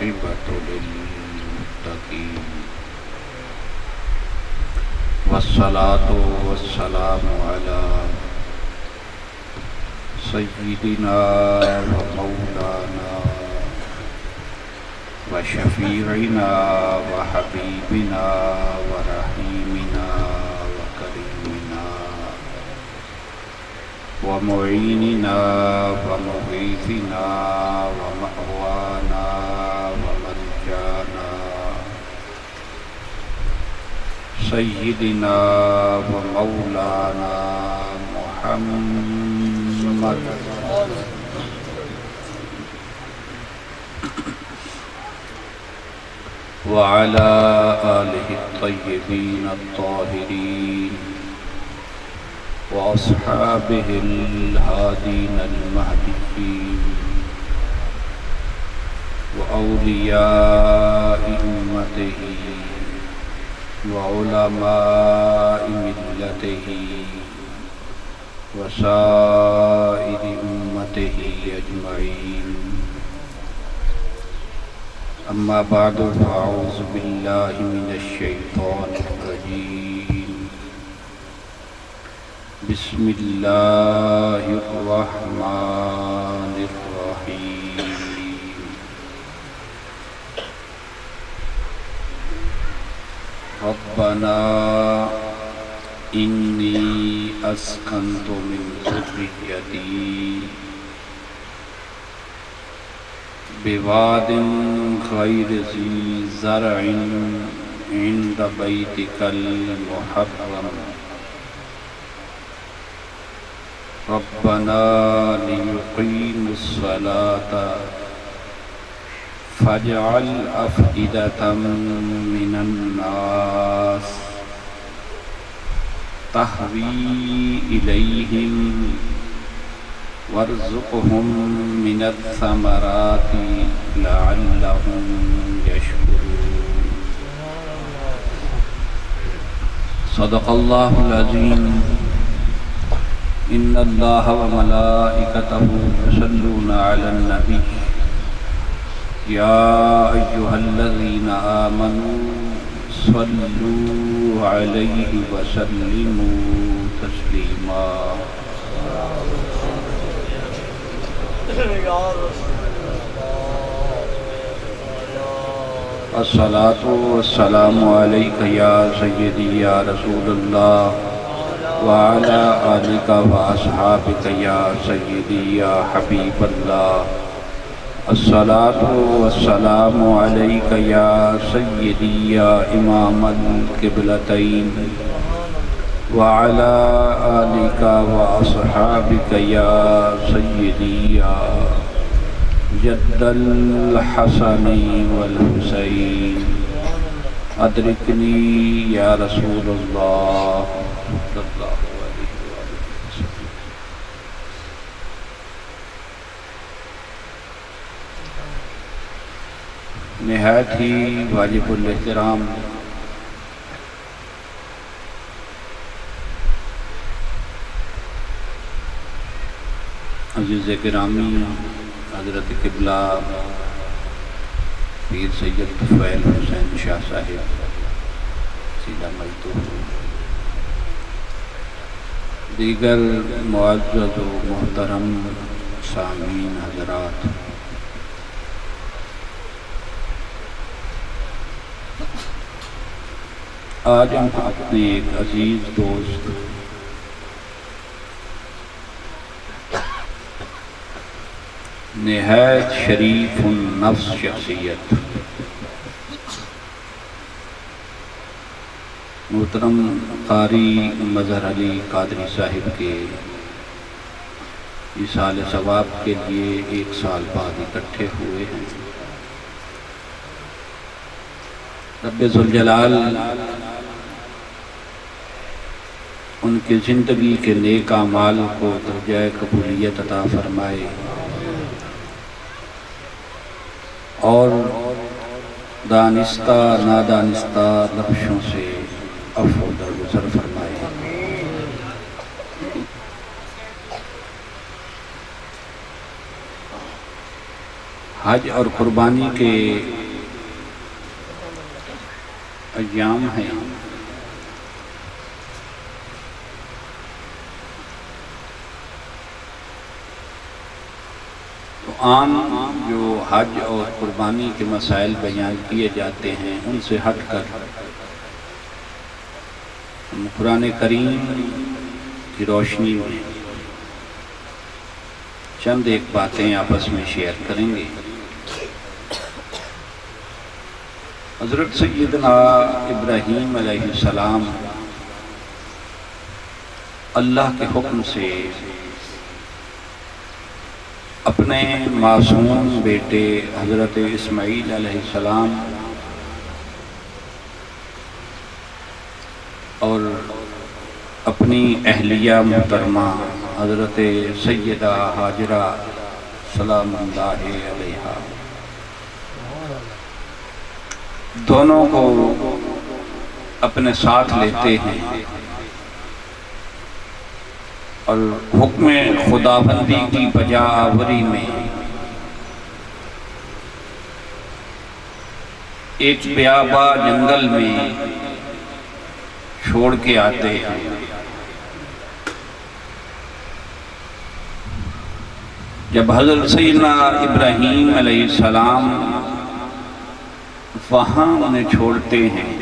والعاقبة للمتقين والصلاة والسلام على سيدنا ومولانا وشفيعنا وحبيبنا ورحيمنا وكريمنا ومعيننا ومغيثنا ومأوانا وملجانا سيدنا ومولانا محمد وعلى آله الطيبين الطاهرين وأصحابه الهادين المهديين وأولياء أمته وعلماء ملته وسائر أمته أجمعين. أما بعد فأعوذ بالله من الشيطان الرجيم. بسم الله الرحمن الرحيم. ربنا إني أسكنت من ذريتي بواد غير ذي زرع عند بيتك المحرم ربنا ليقيموا الصلاة فاجعل أفئدة من الناس تهوي إليهم وارزقهم من الثمرات لعلهم يشكرون. صدق الله العظيم. إن الله وملائكته يصلون على النبي يا أيها الذين آمنوا صلوا عليه وسلموا تسليما. الصلاة والسلام عليك يا سيدي يا رسول الله وعلى آلك وأصحابك يا سيدي يا حبيب الله. الصلاة والسلام عليك يا سيدي يا إمام القبلتين وعلى آلك وأصحابك يا سيدي يا جد الحسن والحسين. أدركني يا رسول الله صلى الله عليه وسلم. نہایت ہی واجب الاحترام عزیز گرامی حضرت قبلہ پیر سید طفیل حسین شاہ صاحب سیدہ مجدور، دیگر معزز و محترم سامعین حضرات، آج ہم اپنے ایک عزیز دوست نہایت شریف النفس شخصیت محترم قاری مظہر علی قادری صاحب کے ایصال ثواب کے لیے 1 سال بعد اکٹھے ہوئے ہیں. رب ذوالجلال ان کی زندگی کے نیک اعمال کو درجہ قبولیت عطا فرمائے اور دانستہ نادانستہ لفظوں سے عفو درگزر فرمائے. حج اور قربانی کے ایام ہیں، تو عام جو حج اور قربانی کے مسائل بیان کیے جاتے ہیں ان سے ہٹ کر ہم قرآن کریم کی روشنی میں چند ایک باتیں آپس میں شیئر کریں گے۔ حضرت سیدنا ابراہیم علیہ السلام اللہ کے حکم سے اپنے معصوم بیٹے حضرت اسماعیل علیہ السلام اور اپنی اہلیہ محترمہ حضرت سیدہ ہاجرہ سلام اللہ علیہا دونوں کو اپنے ساتھ لیتے ہیں اور حکم خداوندی کی بجا آوری میں ایک بیابا جنگل میں چھوڑ کے آتے ہیں۔ جب حضرت سیدنا ابراہیم علیہ السلام وہاں انہیں چھوڑتے ہیں،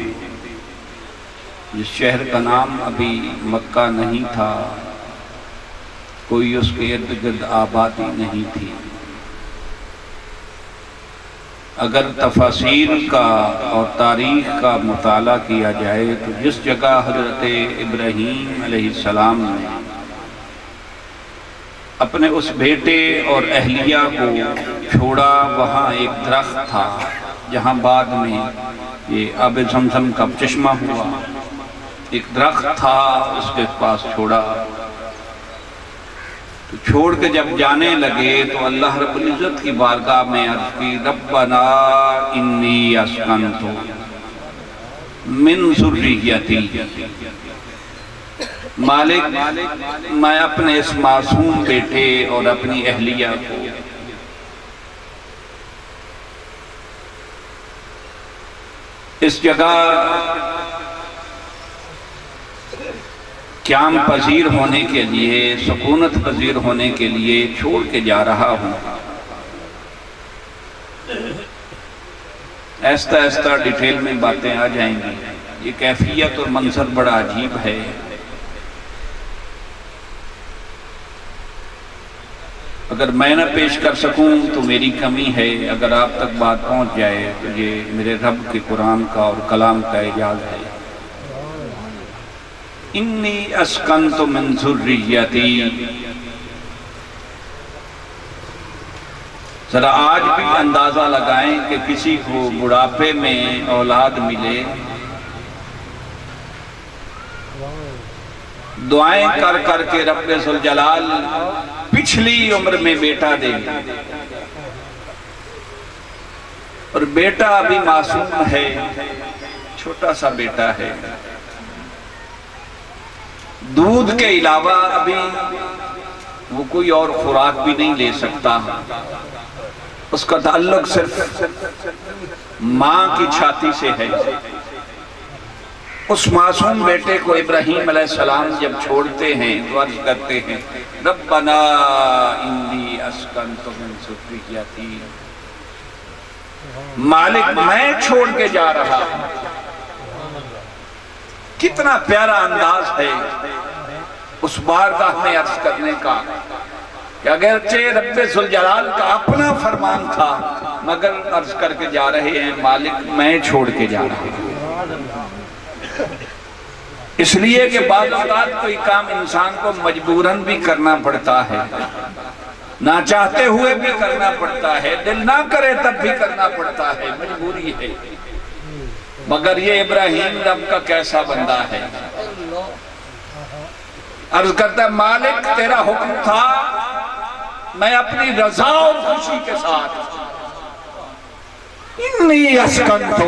جس شہر کا نام ابھی مکہ نہیں تھا، کوئی اس کے ارد گرد آبادی نہیں تھی، اگر تفاسیر کا اور تاریخ کا مطالعہ کیا جائے تو جس جگہ حضرت ابراہیم علیہ السلام نے اپنے اس بیٹے اور اہلیہ کو چھوڑا وہاں ایک درخت تھا جہاں بعد میں یہ آب زمزم کا چشمہ ہوا، ایک درخت تھا اس کے پاس چھوڑا، تو چھوڑ کے جب جانے لگے تو اللہ رب العزت کی بارگاہ میں عرض کی ربنا انی اسکنت من ذریتی، مالک میں اپنے اس معصوم بیٹے اور اپنی اہلیہ کو اس جگہ قیام پذیر ہونے کے لیے، سکونت پذیر ہونے کے لیے چھوڑ کے جا رہا ہوں۔ ایستا ایستا ڈیٹیل میں باتیں آ جائیں گی۔ یہ کیفیت اور منظر بڑا عجیب ہے۔ اگر میں نہ پیش کر سکوں تو میری کمی ہے، اگر آپ تک بات پہنچ جائے تو یہ میرے رب کے قرآن کا اور کلام کا اعجاز ہے۔ انی اسکنت من ذریتی، ذرا آج بھی اندازہ لگائیں کہ کسی کو بڑھاپے میں اولاد ملے، دعائیں کر کر کے رب ذوالجلال پچھلی عمر میں بیٹا دے، اور بیٹا ابھی معصوم ہے، چھوٹا سا بیٹا ہے، دودھ کے علاوہ ابھی وہ کوئی اور خوراک بھی نہیں لے سکتا، اس کا تعلق صرف ماں کی چھاتی سے ہے۔ اس معصوم بیٹے کو ابراہیم علیہ السلام جب چھوڑتے ہیں تو عرض کرتے ہیں ربنا انی اسکنت من ذریتی، مالک میں چھوڑ کے جا رہا ہوں۔ کتنا پیارا انداز ہے اس بارگاہ میں عرض کرنے کا کہ اگرچہ رب ذوالجلال کا اپنا فرمان تھا مگر عرض کر کے جا رہے ہیں مالک میں چھوڑ کے جا رہا ہوں۔ اس لیے کہ بعض اوقات کوئی کام انسان کو مجبوراً بھی کرنا پڑتا ہے، نہ چاہتے ہوئے بھی کرنا پڑتا ہے، دل نہ کرے تب بھی کرنا پڑتا ہے، مجبوری ہے۔ مگر یہ ابراہیم رب کا کیسا بندہ ہے، عرض کرتا ہے مالک تیرا حکم تھا، میں اپنی رضا اور خوشی کے ساتھ انی اسکنت،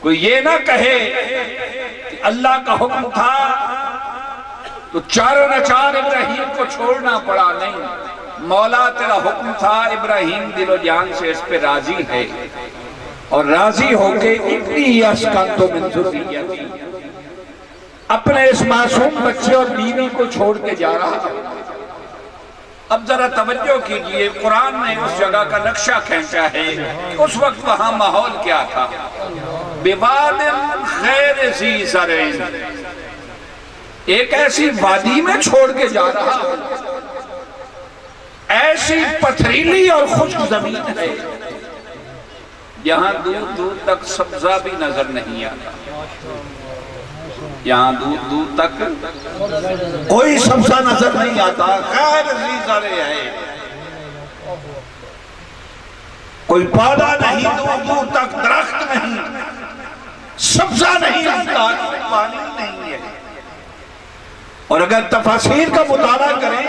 کوئی یہ نہ کہے کہ اللہ کا حکم تھا تو چاروں نچار ابراہیم کو چھوڑنا پڑا، نہیں، مولا تیرا حکم تھا ابراہیم دل و جان سے اس پہ راضی ہے، اور راضی ہو کے اتنی اسکنتو من ذریتی، اپنے اس معصوم بچے اور بیوی کو چھوڑ کے جا رہا ہے۔ اب ذرا توجہ کیجئے، قرآن نے اس جگہ کا نقشہ کھینچا ہے کہ اس وقت وہاں ماحول کیا تھا۔ بواد غیر ذی زرع، ایک ایسی وادی میں چھوڑ کے جا رہا ہے، ایسی پتھریلی اور خشک زمین ہے یہاں دور دور تک سبزہ بھی نظر نہیں آتا، یہاں دور دور تک کوئی سبزہ نظر نہیں آتا، غیر ذی زرع ہے، کوئی پودا نہیں، دور دور تک درخت نہیں، سبزہ نہیں ہوتا، پانی نہیں ہے۔ اور اگر تفاسیر کا مطالعہ کریں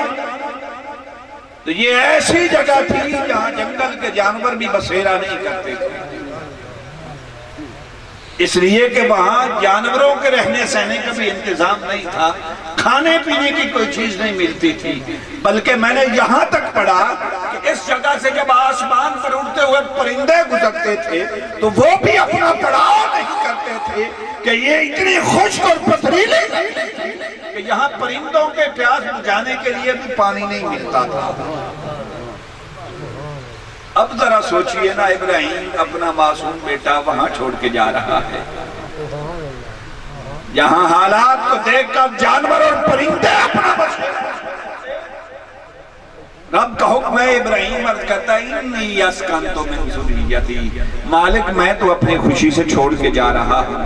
تو یہ ایسی جگہ تھی جہاں جنگل کے جانور بھی بسیرا نہیں کرتے تھے، اس لیے کہ وہاں جانوروں کے رہنے سہنے کا بھی انتظام نہیں تھا، کھانے پینے کی کوئی چیز نہیں ملتی تھی، بلکہ میں نے یہاں تک پڑھا کہ اس جگہ سے جب آسمان پر اڑتے ہوئے پرندے گزرتے تھے تو وہ بھی اپنا پڑاؤ نہیں کرتے تھے کہ یہ اتنی خشک اور پتھریلی تھی کہ یہاں پرندوں کے پیاس بجھانے کے لیے بھی پانی نہیں ملتا تھا۔ اب ذرا سوچئے نا، ابراہیم اپنا معصوم بیٹا وہاں چھوڑ کے جا رہا ہے، یہاں حالات کو دیکھ کر جانور اور پرندے اپنا بسیرا، رب کا حکم ہے، ابراہیم عرض کرتا ہے انی اسکنتو من ذریتی، مالک میں تو اپنی خوشی سے چھوڑ کے جا رہا ہوں۔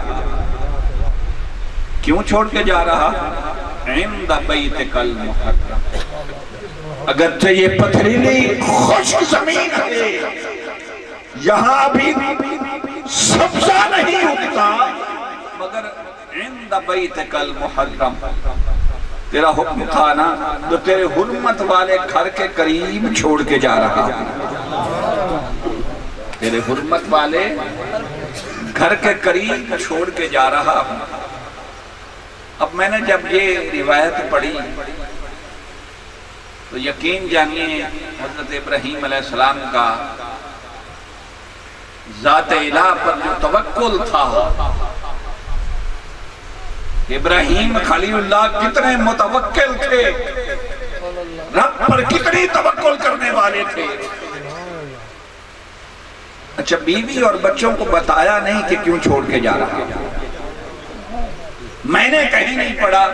کیوں چھوڑ کے جا رہا؟ عند بیتک المحرم، اگرچہ یہ پتھریلی خشک زمین ہے، یہاں بھی سبزہ نہیں اگتا، مگر عند بیتک المحرم، تیرا حکم تھا نا تو تیرے حرمت والے گھر کے قریب چھوڑ کے جا رہا، تیرے حرمت والے گھر کے قریب چھوڑ کے جا رہا۔ اب میں نے جب یہ روایت پڑھی تو یقین جانیے حضرت ابراہیم علیہ السلام کا ذات الہ پر جو توکل تھا، ابراہیم خلیل اللہ کتنے متوکل تھے، رب پر کتنی توکل کرنے والے تھے۔ اچھا، بیوی اور بچوں کو بتایا نہیں کہ کیوں چھوڑ کے جا رہا، میں نے کہیں نہیں پڑھا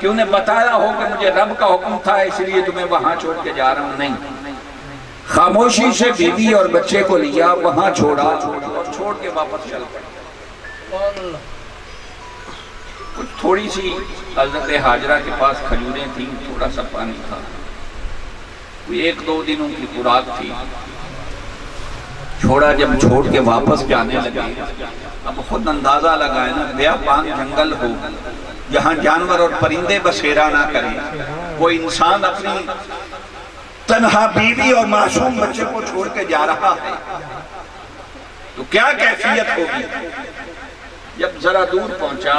کہ انہیں بتایا ہو کہ مجھے رب کا حکم تھا اس لیے تمہیں وہاں چھوڑ کے جا رہا ہوں، نہیں، خاموشی سے بیوی اور بچے کو لیا، وہاں چھوڑا اور چھوڑ کے واپس چل پڑا۔ کچھ تھوڑی سی حضرت حاجرہ کے پاس کھجوریں تھیں، تھوڑا سا پانی تھا، کوئی 1-2 دنوں کی خوراک تھی، چھوڑا، جب چھوڑ کے واپس جانے لگے، اب خود اندازہ لگائے نا، بیابان جنگل ہو، جہاں جانور اور پرندے بسیرا نہ کریں، کوئی انسان اپنی تنہا بیوی اور معصوم بچے کو چھوڑ کے جا رہا ہے تو کیا کیفیت ہوگی۔ جب ذرا دور پہنچا،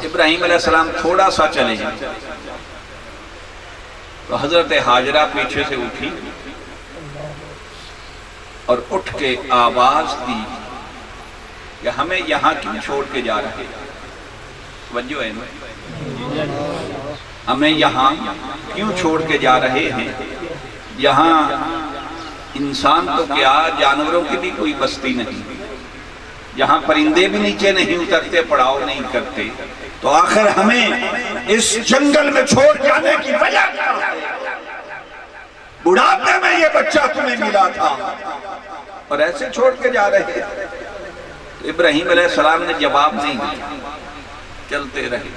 ابراہیم علیہ السلام تھوڑا سا چلے تو حضرت حاجرہ پیچھے سے اٹھی اور اٹھ کے آواز دی کہ ہمیں یہاں کیوں چھوڑ کے جا رہے ہیں؟ توجہ ہے نا، ہمیں یہاں کیوں چھوڑ کے جا رہے ہیں؟ یہاں انسان تو کیا، جانوروں کی بھی کوئی بستی نہیں، یہاں پرندے بھی نیچے نہیں اترتے، پڑاؤ نہیں کرتے، تو آخر ہمیں اس جنگل میں چھوڑ جانے کی وجہ کیا ہے؟ بڑھاپے میں یہ بچہ تمہیں ملا تھا اور ایسے چھوڑ کے جا رہے ہیں۔ تو ابراہیم علیہ السلام نے جواب نہیں دیا، چلتے رہے۔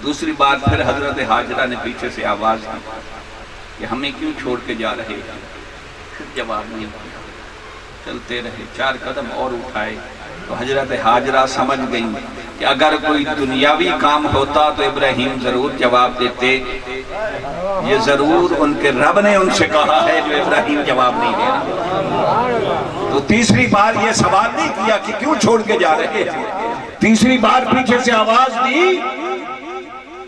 دوسری بار پھر حضرت حاجرہ نے پیچھے سے آواز دی کہ ہمیں کیوں چھوڑ کے جا رہے ہیں؟ پھر جواب نہیں دیا، چلتے رہے۔ 4 قدم اور اٹھائے تو حضرت حاجرہ سمجھ گئیں کہ اگر کوئی دنیاوی کام ہوتا تو ابراہیم ضرور جواب دیتے، یہ ضرور ان کے رب نے ان سے کہا ہے جو ابراہیم جواب نہیں دے رہا۔ تو تیسری بار یہ سوال نہیں کیا کہ کیوں چھوڑ کے جا رہے ہیں، تیسری بار پیچھے سے آواز دی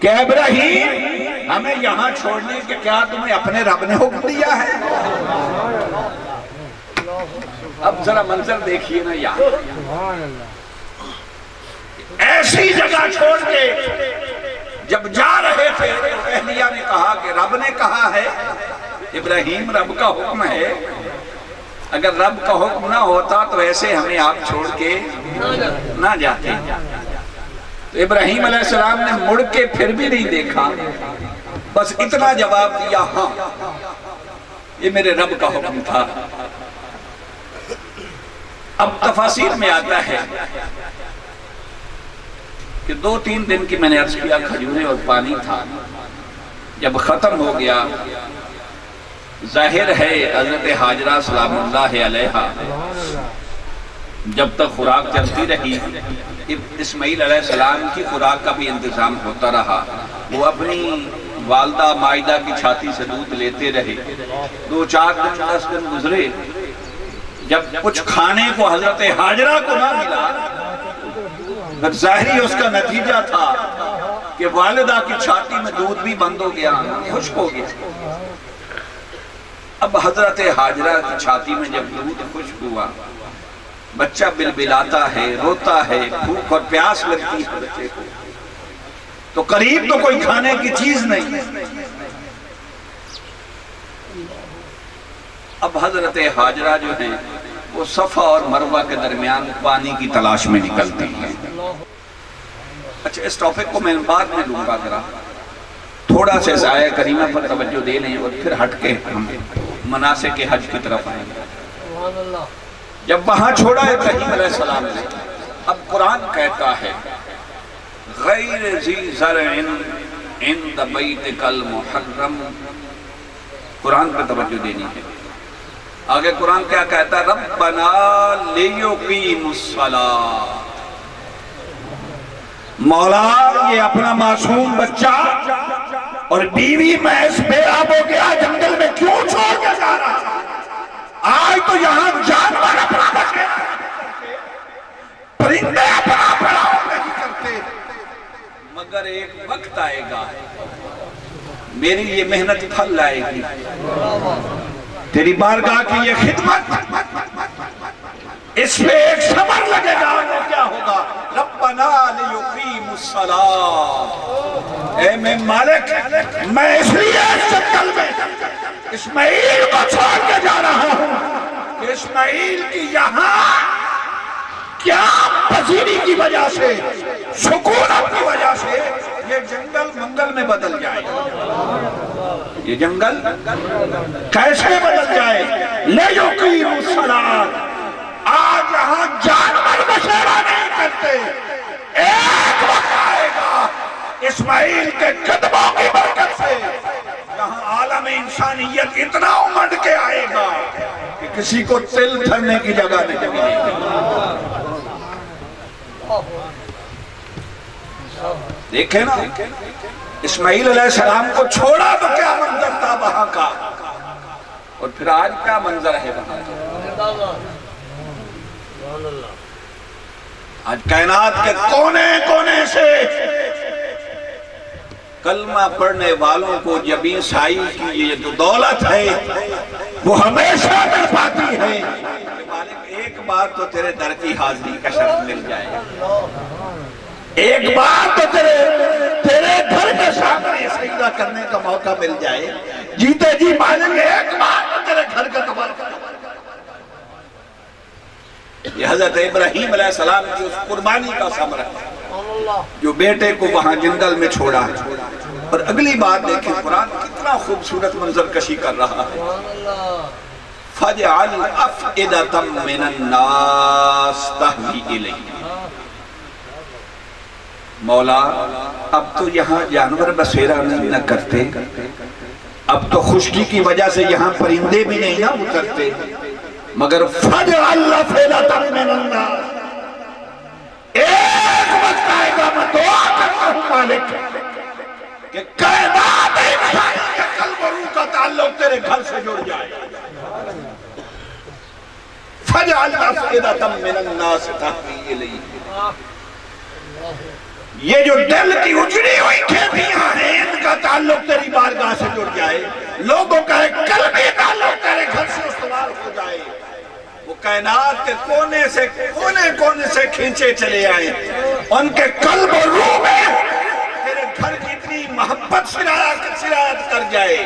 کہ ابراہیم ہمیں یہاں چھوڑنے کے کیا تمہیں اپنے رب نے حکم دیا ہے؟ اب ذرا منظر دیکھیے نا یہاں، ایسی جگہ چھوڑ کے جب جا رہے تھے اہلیہ نے کہا کہ رب نے کہا ہے، ابراہیم رب کا حکم ہے، اگر رب کا حکم نہ ہوتا تو ایسے ہمیں آپ چھوڑ کے نہ جاتے۔ تو ابراہیم علیہ السلام نے مڑ کے پھر بھی نہیں دیکھا، بس اتنا جواب دیا، ہاں یہ میرے رب کا حکم تھا۔ اب تفاسیر میں آتا ہے کہ 2-3 دن کی میں نے عرض کیا کھجوریں اور پانی تھا، جب ختم ہو گیا ظاہر ہے حضرت حاجرہ سلام اللہ علیہا جب تک خوراک چلتی رہی، اسماعیل علیہ السلام کی خوراک کا بھی انتظام ہوتا رہا، وہ اپنی والدہ مائدہ کی چھاتی سے دودھ لیتے رہے۔ 2-4 دن 10 دن گزرے، جب کچھ کھانے کو حضرت حاجرہ کو نہ ملا، پھر ظاہری اس کا نتیجہ تھا کہ والدہ کی چھاتی میں دودھ بھی بند ہو گیا، خشک ہو گیا۔ اب حضرت حاجرہ کی چھاتی میں جب دودھ خشک ہوا، بچہ بلبلاتا ہے، روتا ہے، بھوک اور پیاس لگتی ہے بچے کو، تو قریب تو کوئی کھانے کی چیز نہیں۔ اب حضرت حاجرہ جو ہیں وہ صفا اور مروہ کے درمیان پانی کی تلاش میں نکلتی ہیں۔ اچھا اس ٹاپک کو میں بعد میں لوں گا، ذرا تھوڑا سے آیہ کریمہ پر توجہ دے لیں اور پھر ہٹ کے ہم مناسک حج کی طرف آئیں گے۔ جب وہاں چھوڑا ابراہیم علیہ السلام نے، اب قرآن کہتا ہے غیر ذی زرع عند بیتک المحرم، قرآن پر توجہ دینی ہے۔ آگے قرآن کیا کہتا ہے؟ ربنا لیقیموا الصلاۃ، مولا یہ اپنا معصوم بچہ اور بیوی محض بے آب ہو گیا، جنگل میں کیوں چھوڑ کے جا رہا؟ آج تو یہاں جانور اپنا بچے، پرندے اپنا پڑاؤ نہیں کرتے، مگر ایک وقت آئے گا میری یہ محنت پھل لائے گی، تیری بارگاہ کی یہ خدمت، اس میں ایک ثمر لگے گا، وہ کیا ہوگا؟ ربنا لیقیموا الصلاۃ، اے میں مالک، میں اس لیے اس جنگل میں اسماعیل کو چھوڑ کے جا رہا ہوں کہ اسماعیل کی یہاں کیا پذیری کی وجہ سے، سکونت کی وجہ سے یہ جنگل منگل میں بدل جائے۔ یہ جنگل کیسے بدل جائے؟ لیقیموا الصلاۃ، آج یہاں جانور بسیرا نہیں کرتے، ایک وقت آئے گا اسماعیل کے قدموں کی برکت سے یہاں عالم انسانیت اتنا امڑ کے آئے گا کہ کسی کو تل دھرنے کی جگہ نہیں ملے گی۔ دیکھیں نا اسماعیل علیہ السلام کو چھوڑا تو کیا منظر تھا وہاں کا، اور پھر آج کیا منظر ہے وہاں کا۔ آج کائنات کے کونے کونے سے کلمہ پڑھنے والوں کو جبیں سائی کی یہ جو دولت ہے وہ ہمیشہ مل پاتی ہے۔ مالک ایک بار تو تیرے در کی حاضری کا شرف مل جائے، ایک بار تو تیرے گھر کے سامنے سجدہ کرنے کا موقع مل جائے، جیتے جی مالک ایک بار تو تیرے گھر کا تبارک۔ یہ حضرت ابراہیم علیہ السلام کی اس قربانی کا ثمر ہے جو بیٹے کو وہاں جنگل میں چھوڑا ہے۔ اور اگلی بات دیکھیں قرآن کتنا خوبصورت منظر کشی کر رہا ہے۔ فَجْعَلْ أَفْئِدَةً مِّنَ النَّاسِ تَهْوِي إِلَيْهِ، مولا اب تو یہاں جانور بسیرا نہیں نہ کرتے، اب تو خشکی کی وجہ سے یہاں پرندے بھی نہیں نہ اترتے، مگر فَجْعَلْ أَفْئِدَةً مِّنَ النَّاسِ، ایک وقت آئے گا میں دعا کرتا ہوں مالک کہ کائنات انسانی کے قلب و روح کا تعلق تیرے گھر سے جڑ جائے۔ فَجْعَلْ أَفْئِدَةً مِّنَ النَّاسِ تَهْوِي إِلَيْهِ، یہ جو دل کی اجڑی ہوئی کھیپیاں ہیں ان کا تعلق تیری بارگاہ سے جڑ جائے، لوگوں کا ایک قلبی تعلق تیرے گھر سے استوار ہو جائے، وہ کائنات کے کونے سے کھینچے چلے آئیں، ان کے قلب و روح میں تیرے گھر کی اتنی محبت سرایت کر جائے۔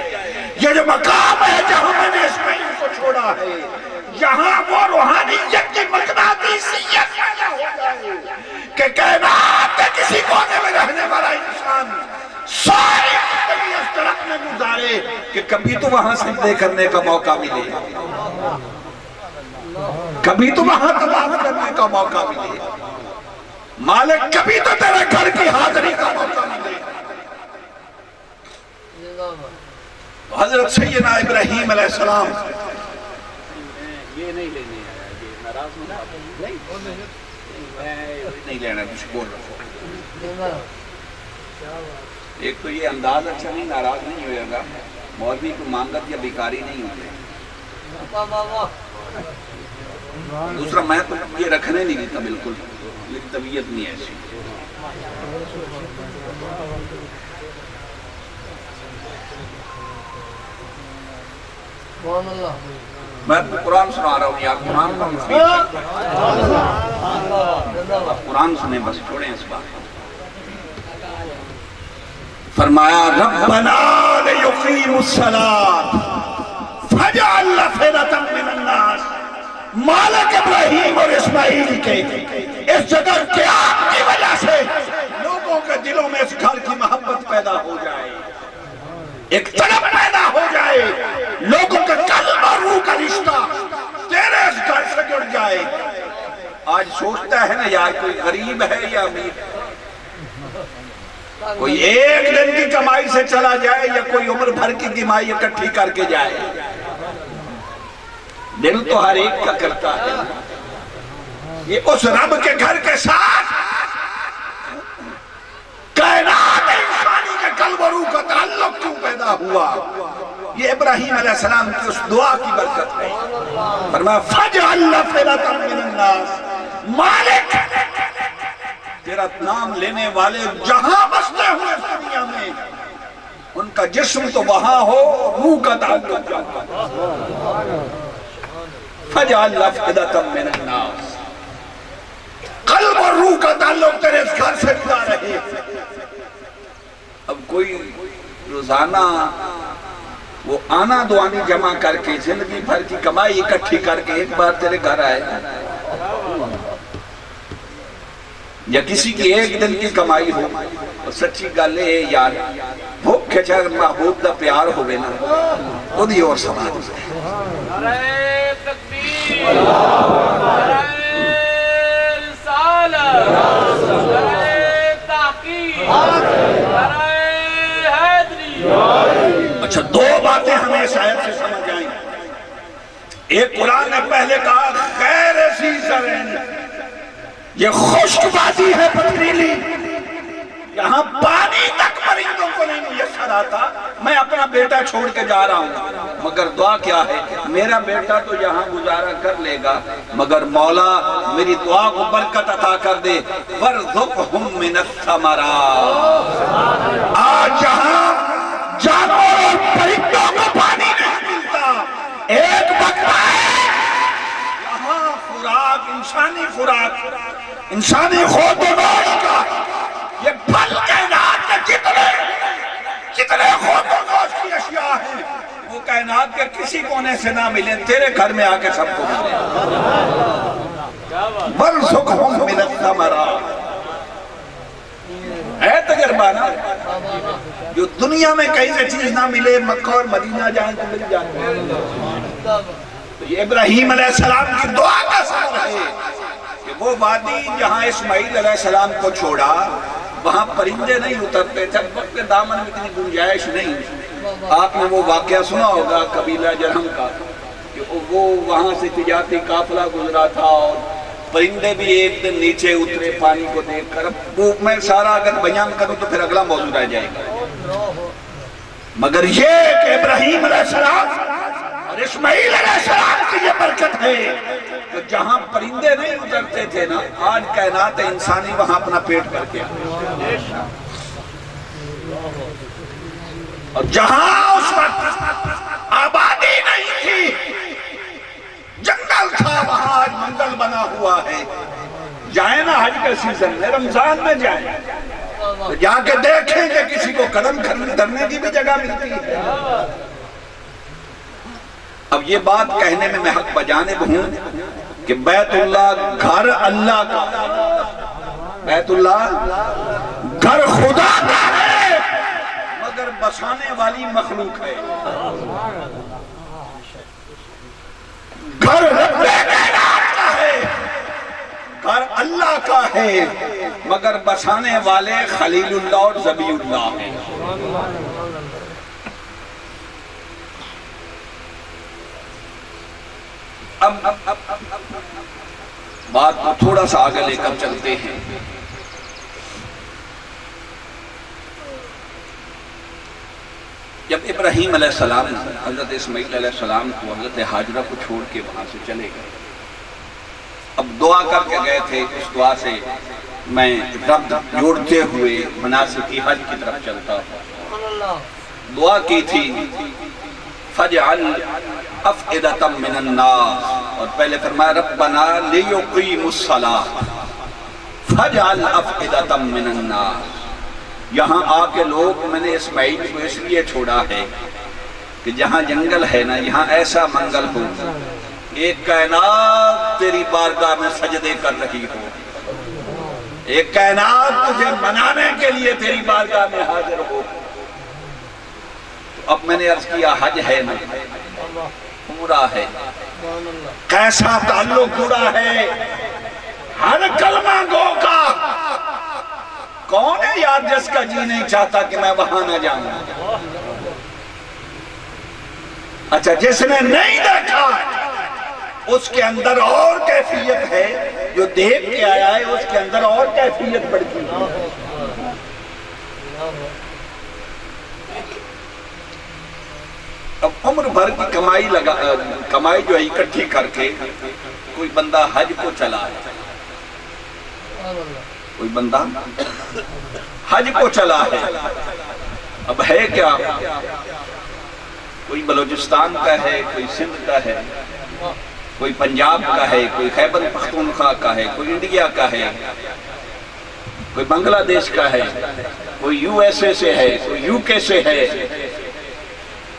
یہ جو مقام ہے جہاں میں نے اسماعیل کو چھوڑا ہے، یہاں وہ روحانیت کی مقناطیسیت پیدا ہو جائے کہ کائنات کے کسی کونے میں رہنے والا انسان ساری زندگی اس طرح میں گزارے کہ کبھی تو وہاں سجدے کرنے کا موقع ملے، کبھی تو وہاں طواف کرنے کا موقع ملے، مالک کبھی تو تیرے گھر کی حاضری کا موقع ملے۔ حضرت سیدنا ابراہیم علیہ السلام یہ نہیں لینے آیا، یہ ناراض نہیں لینا، کچھ بول رہا ہوں۔ ایک تو یہ انداز اچھا نہیں، ناراض نہیں ہوئے گا، مولوی کو مانگت یا بیکاری نہیں ہوتے۔ دوسرا میں تو یہ رکھنے نہیں دیتا، بالکل میری طبیعت نہیں ایسی۔ میں قرآن سنا رہا ہوں، یا قرآن کا مفید آپ قرآن سنیں، بس چھوڑیں اس بات۔ فرمایا ربنا لیقیموا الصلاۃ فاجعل افئدۃ من الناس، مالک ابراہیم اور اسماعیل کے اس جگہ قیام کی وجہ سے لوگوں کے دلوں میں اس گھر کی محبت پیدا ہو جائے، ایک طلب پیدا ہو جائے، لوگوں کے قلب اور روح کا رشتہ تیرے اس گھر سے جڑ جائے۔ آج سوچتا ہے نا یار کوئی غریب ہے یا امیر، کوئی ایک دن کی کمائی سے چلا جائے یا کوئی عمر بھر کی کمائی اکٹھی کر کے جائے، دل تو ہر ایک کا کرتا ہے۔ یہ اس رب کے گھر کے ساتھ کائنات انسانی کے قلب و روح کا تعلق کیوں پیدا ہوا؟ یہ ابراہیم علیہ السلام کی اس دعا کی برکت ہے۔ فرمایا فَجْعَلْ أَفْئِدَةً مِّنَ النَّاسِ، مالک تیرا نام لینے والے جہاں بستے ہوئے اس دنیا میں، ان کا جسم تو وہاں ہو، روح کا تعلق جہاں۔ فَجْعَلْ أَفْئِدَةً مِّنَ النَّاسِ، قلب اور روح کا تعلق تیرے اس گھر سے جڑا رہے۔ اب کوئی روزانہ وہ آنا دعانی جمع کر کے زندگی بھر کی کمائی اکٹھی کر کے ایک بار تیرے گھر آئے، یا کسی کی ایک دن کی کمائی ہو، اور سچی گل ہے یار بھوک کھچر محبوب دا پیار ہوئے نا، وہ دی اور سوال ہے۔ نعرہ تکبیر، نعرہ رسالت، نعرہ تحقیق، نعرہ حیدری۔ اچھا دو باتیں ہمیں اس آیت سے سمجھ آئیں۔ ایک قرآن نے پہلے کہا غیر ذی زرعٍ، یہ خشک وادی ہے پتھریلی، یہاں پانی تک پرندوں کو نہیں میسر آتا، میں اپنا بیٹا چھوڑ کے جا رہا ہوں، مگر دعا کیا ہے؟ میرا بیٹا تو یہاں گزارا کر لے گا، مگر مولا میری دعا کو برکت عطا کر دے، وَارْزُقْهُم مِّنَ الثَّمَرَاتِ۔ آج جہاں جانور اور پرندوں کو پانی نہیں ملتا، ایک بکرا ہے، یہاں خوراک انسانی خود و نوش کا، یہ پھل کائنات کے جتنے خود و نوش کی اشیاء ہیں، وہ کائنات کے کسی کونے سے نہ ملیں، تیرے گھر میں آ کے سب کو ملیں۔ وَارْزُقْهُم مِّنَ الثَّمَرَاتِ، ہے تجربہ نا، جو دنیا میں کہیں سے چیز نہ ملے، مکہ اور مدینہ جائیں تو مل جاتے ہیں۔ تو یہ ابراہیم علیہ السلام کی دعا کا سبب ہے کہ وہ وادی جہاں اسماعیل علیہ السلام کو چھوڑا، وہاں پرندے نہیں اترتے تھے، وقت کے دامن میں اتنی گنجائش نہیں۔ آپ نے وہ واقعہ سنا ہوگا قبیلہ جرہم کا، کہ وہ وہاں سے تجارتی قافلہ گزرا تھا اور پرندے بھی ایک دن نیچے اترے پانی کو دیکھ کر۔ اب وہ میں سارا اگر بیان کروں تو پھر اگلا موضوع رہ جائے گا، مگر یہ کہ ابراہیم علیہ السلام اور اسماعیل علیہ السلام کی یہ برکت ہے کہ جہاں پرندے نہیں اترتے تھے نا، آج کائنات انسانی وہاں اپنا پیٹ کر کے اور جہاں اس وقت آبادی نہیں تھی، جنگل تھا، وہاں آج منگل بنا ہوا ہے۔ جائیں نا حج کے سیزن میں، رمضان میں جائیں تو جا کے دیکھیں کہ کسی کو قدم دھرنے کی بھی جگہ ملتی ہے۔ اب یہ بات کہنے میں میں حق بجانب ہوں کہ بیت اللہ گھر اللہ کا، بیت اللہ گھر خدا کا ہے، مگر بسانے والی مخلوق ہے۔ گھر رب کائنات کا ہے، گھر اللہ کا ہے، مگر بسانے والے خلیل اللہ اور ذبیح اللہ ہیں۔ اب بات کو تھوڑا سا آگے لے کر چلتے ہیں۔ جب ابراہیم علیہ السلام حضرت اسماعیل علیہ السلام کو حضرت حاجرہ کو چھوڑ کے وہاں سے چلے گئے، اب دعا کر کے گئے تھے، اس دعا سے میں رب جوڑتے ہوئے مناسک حج کی طرف چلتا ہوں۔ دعا کی تھی فَجْعَلْ أَفْئِدَةً مِّنَ النَّاسِ، اور پہلے فرمایا ربنا لِيُقِيمُوا الصَّلَاةَ فَجْعَلْ أَفْئِدَةً مِّنَ النَّاسِ۔ یہاں آ کے لوگ، میں نے اسماعیل کو اس لیے چھوڑا ہے کہ جہاں جنگل ہے نا، یہاں ایسا منگل ہو، ایک کائنات تیری بارگاہ میں سجدے کر رہی ہو، ایک کائنات تجھے منانے کے لیے تیری بارگاہ میں حاضر ہو۔ اب میں نے عرض کیا حج ہے نا، پورا ہے، کیسا تعلق جڑا ہے ہر کلمہ گو کا۔ کون ہے یار جس کا جی نہیں چاہتا کہ میں وہاں نہ جاؤں؟ اچھا، جس نے نہیں دیکھا اس کے اندر اور کیفیت ہے، جو دیکھ کے آیا ہے اس کے اندر اور کیفیت بڑھتی ہے۔ اب عمر بھر کی کمائی جو ہے اکٹھی کر کے کوئی بندہ حج کو چلا ہے، کوئی بندہ حج کو چلا ہے، اب ہے کیا؟ کوئی بلوچستان کا ہے، کوئی سندھ کا ہے، کوئی پنجاب کا ہے، کوئی خیبر پختونخوا کا ہے، کوئی انڈیا کا ہے، کوئی بنگلہ دیش کا ہے، کوئی یو ایس اے سے ہے، کوئی یو کے سے ہے۔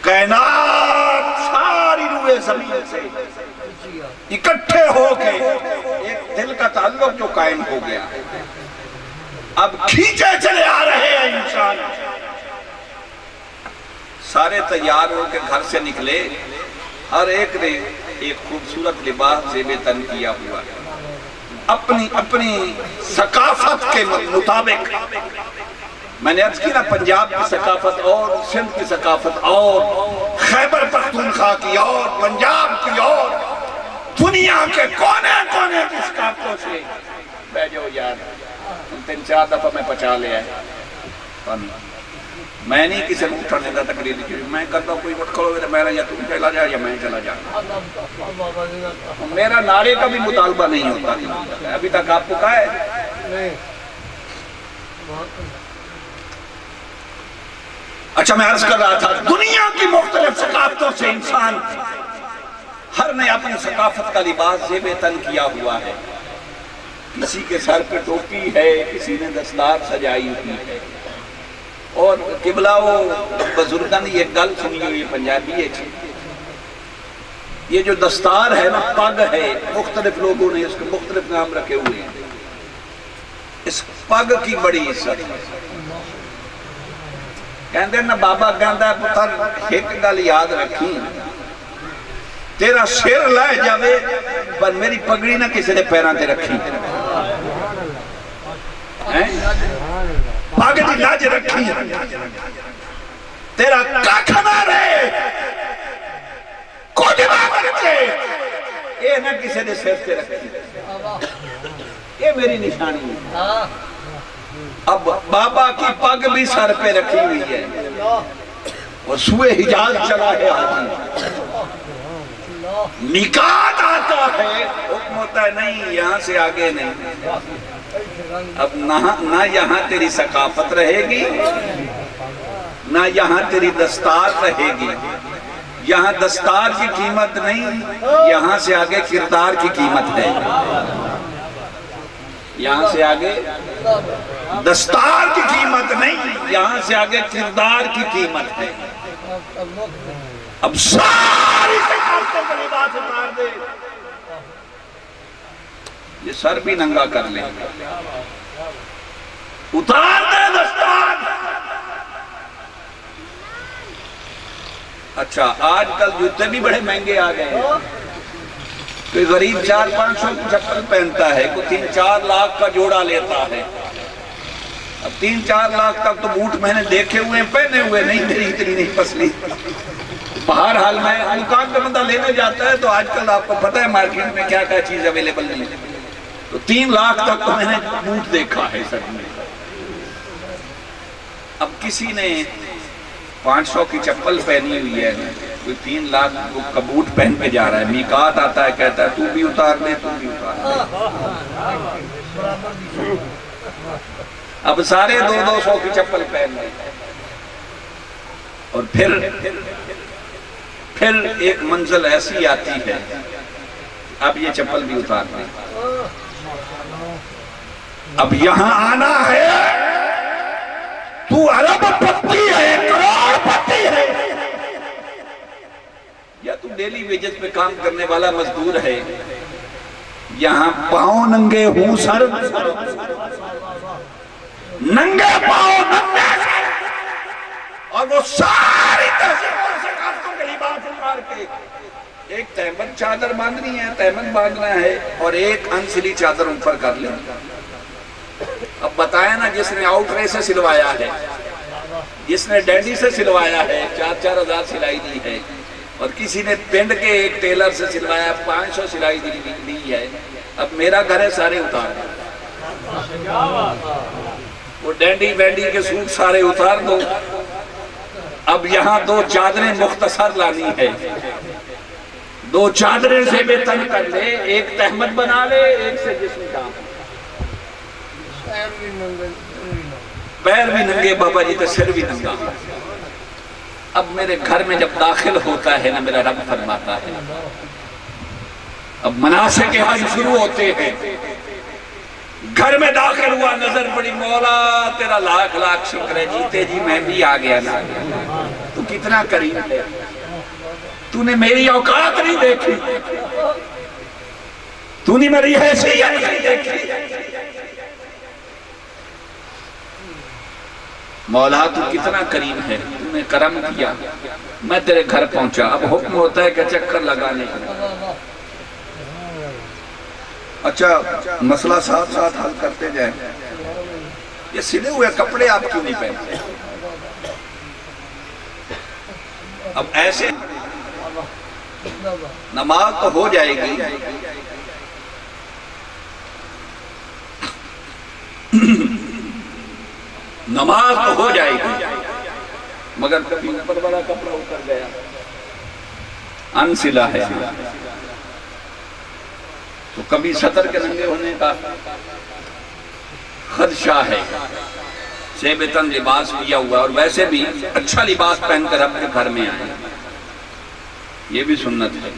کائنات ساری روئے زمین سے اکٹھے ہو کے ایک دل کا تعلق جو قائم ہو گیا، اب کھینچے چلے آ رہے ہیں انسان۔ سارے تیار ہو کے گھر سے نکلے، ہر ایک نے ایک خوبصورت لباس زیب تن کیا ہوا ہے، اپنی ثقافت کے مطابق۔ میں نے عرض کی نا، پنجاب کی ثقافت اور، سندھ کی ثقافت اور، خیبر پختونخوا کی اور، پنجاب کی اور، دنیا کے کونے کونے کی ثقافتوں سے بہ جاؤ یار، 3-4 دفعہ میں پچا لیا ہے۔ میں نہیں کسی کو اٹھا دیتا تقریر کی، میں کرتا کوئی اٹھ کھڑو گے میرا یا تم چلا جا یا میں چلا جا، میرا نعرے کا بھی مطالبہ نہیں ہوتا۔ ابھی تک آپ کو کہا ہے؟ اچھا، میں عرض کر رہا تھا، دنیا کی مختلف ثقافتوں سے انسان ہر نے اپنی ثقافت کا لباس زیب تن کیا ہوا ہے۔ کسی کے سر پہ ٹوپی ہے، کسی نے دستار سجائی ہوئی ہے، اور قبلہ وہ بزرگاں نے یہ گل سنی ہوئی پنجابی ہے، یہ جو دستار ہے نا، پگ ہے، مختلف لوگوں نے اس کے مختلف نام رکھے ہوئے ہیں۔ اس پگ کی بڑی عزت ہے۔ کہندے نا بابا کہندا ہے پتر ایک گل یاد رکھی، تیرا سر لے جاوے پر میری پگڑی نہ کسی نے پیراں تے رکھی، پگ دی لاج رکھی، تیرا ککھ نہ رہے، کچھ نہ بچے، اے نہ کسی نے سر تے رکھی، یہ میری نشانی ہے۔ اب بابا کی پگ بھی سر پہ رکھی ہوئی ہے، اور سوئے حجاز چلا ہے حاجی، میقات آتا ہے حکم ہوتا ہے نہیں یہاں سے آگے نہیں. اب نہ یہاں تیری ثقافت رہے گی نہ یہاں تیری دستار رہے گی. یہاں دستار کی قیمت نہیں یہاں سے آگے کردار کی قیمت ہے. یہاں سے آگے دستار کی قیمت نہیں یہاں سے آگے کردار کی قیمت ہے. اب ساری ثقافتوں کا لباس اتار دے یہ سر بھی ننگا کر لیں اتار دے دستار. اچھا آج کل جوتے بھی بڑے مہنگے آ گئے ہیں. کوئی غریب 400-500 کی چپل پہنتا ہے کوئی 3-4 لاکھ کا جوڑا لیتا ہے. اب 3-4 لاکھ تک تو بوٹ میں نے دیکھے ہوئے ہیں پہنے ہوئے نہیں میری اتنی نہیں پسلی. بہرحال میں دکان پہ بندہ لینے جاتا ہے تو آج کل آپ کو پتہ ہے مارکیٹ میں کیا کیا چیز اویلیبل نہیں ہے. تو 3 لاکھ تک تو میں نے بوٹ دیکھا ہے سر میں. اب کسی نے 500 کی چپل پہنی ہوئی ہے کوئی 3 لاکھ کا بوٹ پہن کے جا رہا ہے. میقات آتا ہے کہتا ہے تو بھی اتار دے تو بھی اتار دے. اب سارے 200 کی چپل پہن گئے اور پھر ایک منزل ایسی آتی ہے اب یہ چپل بھی اتار دیں. اب یہاں آنا ہے تو ارب پتی ہے کروڑ پتی ہے یا تو ڈیلی ویجز پہ کام کرنے والا مزدور ہے. یہاں پاؤں ننگے ہوں سر ننگے پاؤں ننگے سر اور وہ ساری تہذیب اور ثقافتوں کے لباس اتار کے ایک تہمت چادر باندھنی ہے تہمت باندھنا ہے اور ایک انسلی چادر اوپر کر لیں. اب بتائیں نا جس نے آؤٹ رے سے سلوایا ہے جس نے ڈینڈی سے سلوایا ہے 4-4 ہزار سلائی دی ہے اور کسی نے پنڈ کے ایک ٹیلر سے سلوایا 500 سلائی دی ہے. اب میرا گھر ہے سارے اتار دو وہ ڈینڈی وینڈی کے سوٹ سارے اتار دو. اب یہاں 2 چادریں مختصر لانی ہے 2 چادریں سے بے تن کر لے ایک تہمت بنا لے ایک سے جسم کا پیر بھی ننگے بابا جی تو سر بھی ننگا. اب میرے گھر میں جب داخل ہوتا ہے نا میرا رب فرماتا ہے اب مناسک حج شروع ہوتے ہیں. گھر میں داخل ہوا نظر پڑی مولا تیرا لاکھ لاکھ شکر ہے جیتے جی میں بھی آ گیا نا. تو کتنا قریب ہے تو نے میری اوقات نہیں دیکھی تو نے میری حیثیت نہیں دیکھی. مولا تو کتنا قریب ہے تو نے کرم کیا میں تیرے گھر پہنچا. اب حکم ہوتا ہے کہ چکر لگانے. اچھا مسئلہ ساتھ ساتھ حل کرتے جائیں. یہ سلے ہوئے کپڑے آپ کیوں نہیں پہنتے؟ اب ایسے نماز تو ہو جائے گی نماز تو ہو جائے گی مگر کبھی اوپر والا کپڑا اتر گیا انسلا ہے تو کبھی سطر کے ننگے ہونے کا خدشہ ہے. شیب تن لباس کیا ہوا اور ویسے بھی اچھا لباس پہن کر اپنے گھر میں آئے یہ بھی سنت ہے.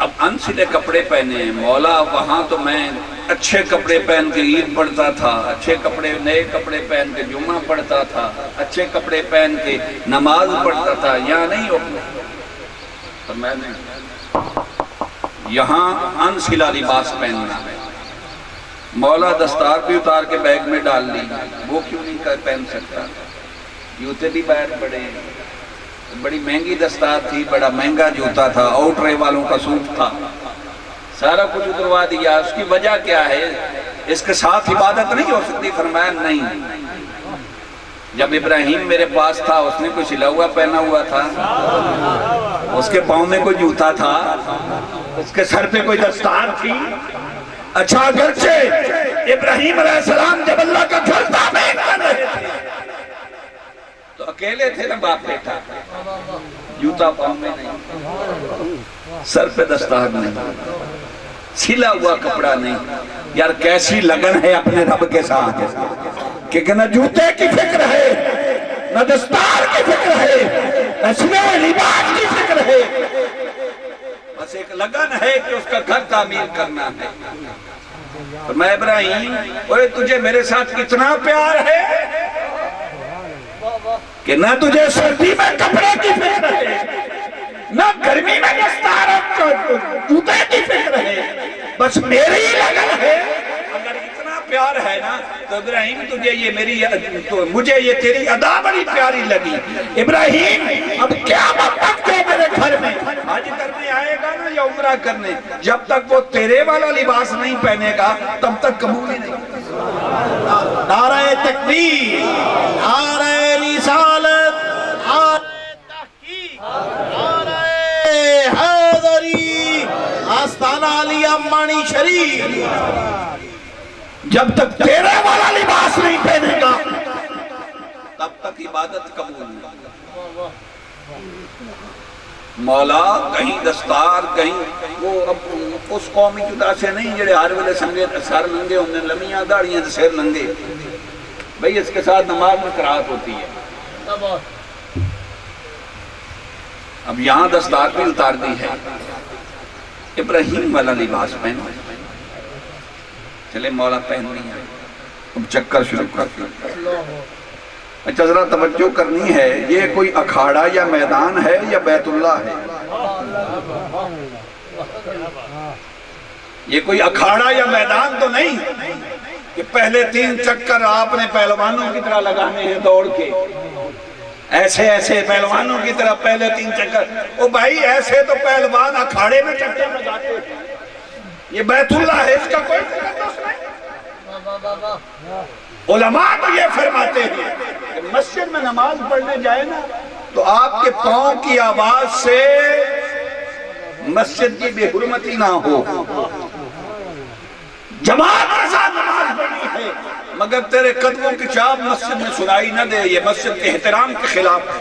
اب انسلے کپڑے پہنے ہیں مولا وہاں تو میں اچھے کپڑے پہن کے عید پڑھتا تھا اچھے کپڑے نئے کپڑے پہن کے جمعہ پڑھتا تھا اچھے کپڑے پہن کے نماز پڑھتا تھا. یہاں نہیں ہو میں نے یہاں انسلا لباس پہننا ہے. مولا دستار بھی اتار کے بیگ میں ڈال لی وہ کیوں نہیں پہن سکتا؟ جوتے بھی باہر پڑے بڑی مہنگی دستار تھی بڑا مہنگا جوتا تھا آؤٹ رے والوں کا سوٹ تھا سارا کچھ اتروا دیا. اس کی وجہ کیا ہے؟ اس کے ساتھ عبادت نہیں ہو سکتی. فرمایا نہیں جب ابراہیم میرے پاس تھا اس نے کوئی سلا ہوا پہنا ہوا تھا اس کے پاؤں میں کوئی جوتا تھا اس کے سر پہ کوئی دستار تھی. اچھا اگرچہ ابراہیم علیہ السلام جب اللہ کا گھر تعمیر کر رہے تھے تو اکیلے تھے نا باپ بیٹا جوتا پاؤں میں نہیں، سر پہ دستار نہیں، سلا ہوا کپڑا نہیں. یار کیسی لگن ہے اپنے رب کے ساتھ کہ نہ جوتے کی فکر ہے، نہ دستار کی فکر ہے، نہ سلے لباس کی فکر ہے، بس ایک لگن ہے کہ اس کا گھر تعمیر کرنا ہے. میں ابراہیم اوے تجھے میرے ساتھ کتنا پیار ہے کہ نہ تجھے سردی میں کپڑے کی فکر ہے، نہ گرمی میں دستار اور جوتے کی فکر ہے، بس میری ہی لگن ہے. اگر اتنا پیار ہے نا تو ابراہیم تجھے یہ مجھے یہ تیری ادا بڑی پیاری لگی. ابراہیم اب کیا مطلب کہ میرے گھر میں حج کرنے آئے گا نا یا عمرہ کرنے، جب تک وہ تیرے والا لباس نہیں پہنے گا تب تک قبول ہی نہیں. نعرہ تکبیر، نعرہ رسالت، نعرہ تحقیق، نعرہ حیدری، آستانہ علی امانی شریف. جب تک تیرے والا لباس نہیں پہنے گا تب تک عبادت قبول نہیں. مولا کہیں دستار کہیں وہ اب اس قومی جدا سے نہیں جڑے ہر ویلے سنگے سر ننگے ہوندے لمیاں داڑیاں تے سر ننگے. بھئی اس کے ساتھ نماز میں قرات ہوتی ہے. اب یہاں دستار بھی اتار دی ہے. ابراہیم والا لباس پہنو. چلے مولا پہن نہیں ہے. اب چکر شروع کرتے ہیں. اچھا ذرا توجہ کرنی ہے، یہ کوئی اکھاڑا یا میدان ہے یا بیت اللہ ہے؟ یہ کوئی اکھاڑا یا میدان تو نہیں کہ پہلے 3 چکر آپ نے پہلوانوں کی طرح لگانے ہیں دوڑ کے، ایسے ایسے پہلوانوں کی طرح پہلے 3 چکر. او بھائی ایسے تو پہلوان اکھاڑے میں چکر لگاتے ہیں. یہ بیت اللہ ہے، اس کا کوئی تقدس نہیں. علماء تو یہ فرماتے ہیں کہ مسجد میں نماز پڑھنے جائے نا تو آپ کے پاؤں کی آواز سے مسجد کی بے حرمتی نہ ہو. جماعت کے ساتھ نماز پڑھنی ہے مگر تیرے قدموں کی چاپ مسجد میں سنائی نہ دے. یہ مسجد کے احترام کے خلاف ہے.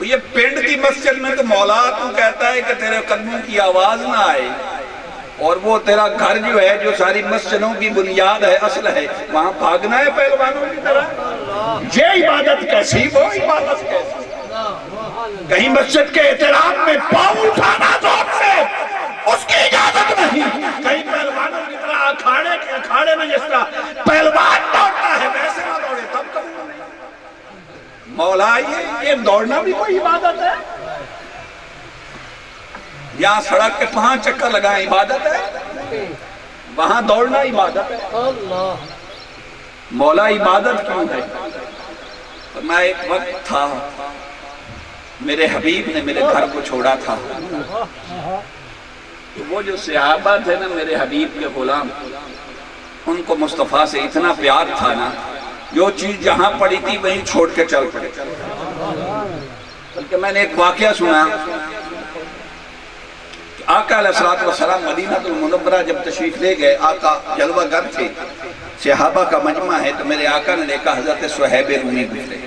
یہ پنڈ کی مسجد میں تو مولا تو کہتا ہے کہ تیرے قدموں کی آواز نہ آئے، اور وہ تیرا گھر جو ہے جو ساری مسجدوں کی بنیاد ہے، اصل ہے، وہاں بھاگنا ہے پہلوانوں کی طرح. یہ عبادت کیسی، وہ عبادت کیسی. کہیں مسجد کے احترام میں پاؤں اٹھانا زور سے اس کی اجازت نہیں. کہیں پہلوانوں کی طرح اکھاڑے میں جس طرح پہلوان دوڑتا ہے ویسے نہ دوڑے تب قبول نہیں. مولا یہ دوڑنا بھی کوئی عبادت ہے؟ یہاں سڑک کے 5 چکر لگائیں عبادت ہے، وہاں دوڑنا عبادت ہے. مولا عبادت کیوں ہے؟ میں ایک وقت تھا میرے حبیب نے میرے گھر کو چھوڑا تھا. وہ جو صحابہ تھے نا میرے حبیب کے غلام، ان کو مصطفیٰ سے اتنا پیار تھا نا، جو چیز جہاں پڑی تھی وہیں چھوڑ کے چل پڑے. بلکہ میں نے ایک واقعہ سنا، آقا علیہ السلام مدینہ المنورہ جب تشریف لے گئے، آقا جلوہ گر تھے، صحابہ کا مجمع ہے، تو میرے آقا نے دیکھا حضرت صہیب رومی گزرے.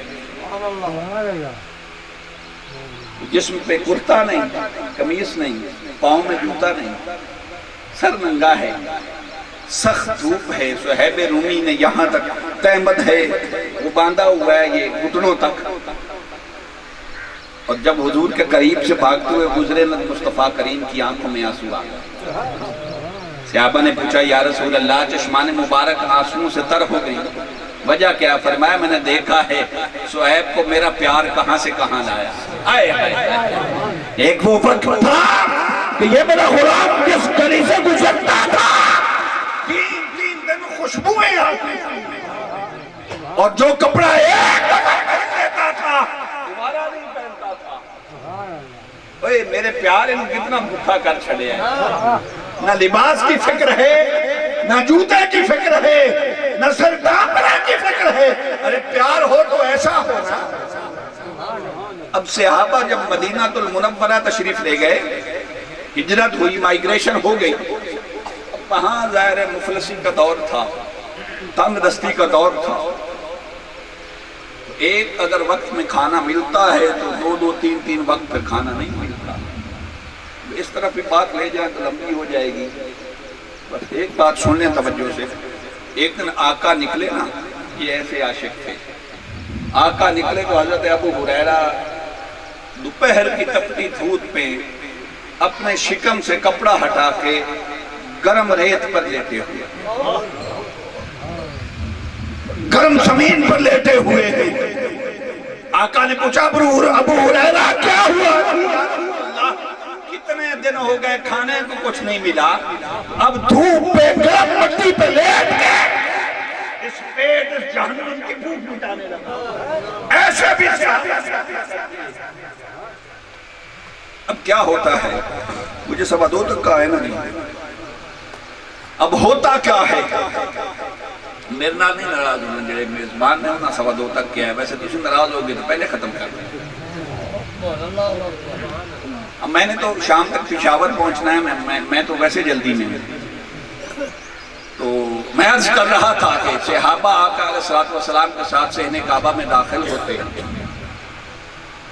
جسم پہ کرتا نہیں، قمیص نہیں، پاؤں میں جوتا نہیں، سر ننگا ہے، سخت دھوپ ہے. صہیب رومی نے یہاں تک تہمد ہے وہ باندھا ہوا ہے یہ گھٹنوں تک. اور جب حضور کے قریب سے بھاگتے ہوئے گزرے نہ مصطفیٰ کریم کی آنکھوں میں آنسو آ گئے. صحابہ نے پوچھا یا رسول اللہ، چشمان مبارک آنسوؤں سے تر ہو گئی، وجہ کیا؟ فرمایا میں نے دیکھا ہے صہیب کو میرا پیار کہاں سے کہاں لایا. ایک وہ وقت تھا کہ یہ میرا غلام جس گلی سے گزرتا تھا 3 دن خوشبوئیں آتی تھی، اور جو کپڑا ایک دفعہ پہن لیتا تھا دوبارہ نہیں پہنتا تھا. اوے میرے پیار انہوں کتنا بھوکا کر چھڑے ہیں. نہ لباس کی فکر ہے، نہ جوتے کی فکر ہے، نہ سر دامنہ کی فکر ہے. ارے پیار ہو تو ایسا ہو نا. اب صحابہ جب مدینہ المنورہ تشریف لے گئے، ہجرت ہوئی، مائیگریشن ہو گئی. وہاں ظاہر مفلسی کا دور تھا، تنگ دستی کا دور تھا. ایک اگر وقت میں کھانا ملتا ہے تو دو دو تین تین وقت پہ کھانا نہیں ملتا. اس طرح پہ بات لے جائیں تو لمبی ہو جائے گی. بس ایک بات سن لیں توجہ سے. ایک دن آقا نکلے نا, یہ ایسے عاشق تھے. آقا نکلے تو حضرت ابو ہریرہ دوپہر کی تپتی دھوپ پہ اپنے شکم سے کپڑا ہٹا کے گرم ریت پر لیٹے ہوئے, گرم زمین پر لیٹے ہوئے ہیں. آقا نے پوچھا ابو ہریرہ کیا ہوا؟ کتنے دن ہو گئے کھانے کو کچھ نہیں ملا, اب دھوپ پہ گرم مٹی پہ لیٹ کے اس پیٹ اس جہنم کی بھوک مٹانے لگا. ایسے بھی اب کیا ہوتا ہے, مجھے 2:15 تک کا ہے نا نہیں. اب ہوتا کیا ہے, میرے نال نہیں ناراض ہونا, جڑے میزبان نے انہاں 2:15 تک کیا ہے. ویسے تسی ناراض ہوگے تو پہلے ختم کر دیں. اب میں نے تو شام تک پشاور پہنچنا ہے, میں تو ویسے جلدی میں ہوں. تو میں عرض کر رہا تھا کہ صحابہ آقا علیہ السلام کے ساتھ صحن کعبہ میں داخل ہوتے ہیں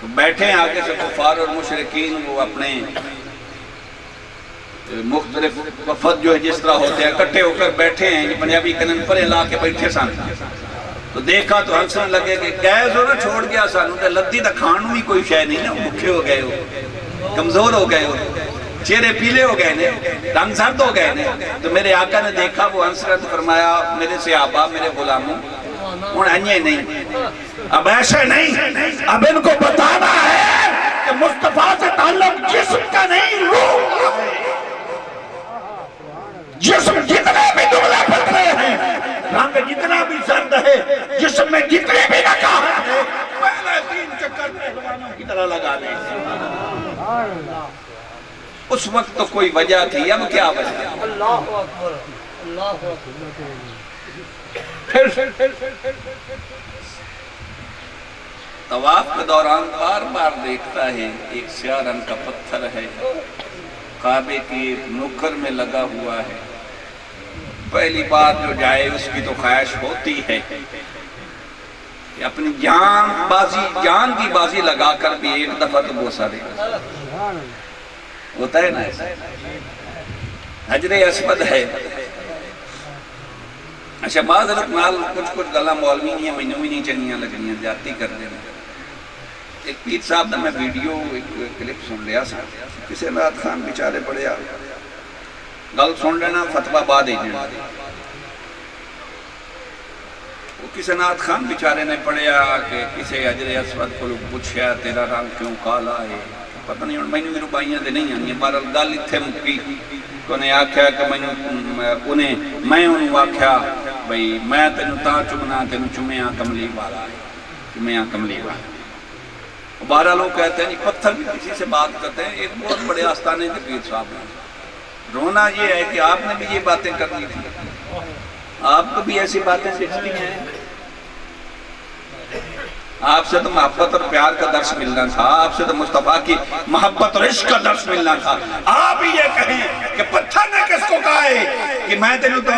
تو بیٹھے ہیں آگے سے کفار اور مشرکین, وہ اپنے مختلف وفد جو ہے جس طرح ہوتے ہیں اکٹھے ہو کر بیٹھے ہیں. پنجابی کنن پر لا کے بیٹھے سن تو دیکھا تو ہنسنے لگے کہ گیس ہو نا چھوڑ گیا سانو تے لدی دا کھان بھی کوئی شے نہیں نا, بھوکے ہو گئے ہو, کمزور ہو گئے ہو, چہرے پیلے ہو گئے نے, رنگ زرد ہو گئے نے. تو میرے آقا نے دیکھا, وہ ہنس کر فرمایا میرے صحابہ میرے غلاموں ہن انجے نہیں, اب ایسے نہیں, اب ان کو بتانا ہے کہ مصطفیٰ سے تعلق جسم کا نہیں روح کا ہے. جسم جتنے بھی دبلے پتلے ہیں, رنگ جتنا بھی زرد ہے, جسم میں جتنے بھی نکاحت ہے, پہلے 3 چکر پہلوانوں کی طرح لگا دیں. اس وقت تو کوئی وجہ تھی, اب کیا وجہ؟ اللہ اکبر, اللہ اکبر. طواف کے دوران بار بار دیکھتا ہے ایک سیاہ رنگ کا پتھر ہے, کعبے کی ایک نکر میں لگا ہوا ہے. پہلی بار جو جائے اس کی تو خواہش ہوتی ہے کہ اپنی جان کی بازی لگا کر بھی ایک دفعہ تو بوسہ دے. ہوتا ہے نا ایسا, حجر اسود ہے. اچھا بعض حضرت نال کچھ گلا مولوی نہیں ہیں, مینوں بھی نہیں چنگیاں لگنیاں, زیادتی کر دینا. ایک پیر صاحب نے میں ویڈیو ایک کلپ سن لیا سا, کسی نعت خان بیچارے پڑے آ گل سن لینا, فتویٰ بعد ہی دینا. وہ کسی نعت خان بیچارے نے پڑھیا کہ کسی حجر اسود کو پوچھیا تیرا رنگ کیوں کالا ہے, پتہ نہیں میں نے ربائیاں دے نہیں آنی. بہرحال گل اتھے مکی تو انہیں آکھیا کہ میں انہوں آکھیا بھئی میں تینوں تاں چمنا, تینوں چمیاں کملی والا ہے, چمیاں کملی والا. بہرحال لوگ کہتے ہیں پتھر بھی کسی سے بات کرتے ہیں. ایک بہت بڑے آستانے کے پیر صاحب ہیں. رونا یہ ہے کہ آپ نے بھی یہ باتیں کرنی تھی, آپ کو بھی ایسی باتیں سکھتی ہیں. آپ سے تو محبت اور پیار کا درس ملنا تھا, آپ سے تو مصطفیٰ کی محبت اور عشق کا درس ملنا تھا. آپ ہی یہ کہیں کہ پتھر نے کس کو کہا ہے کہ میں تینوں تو,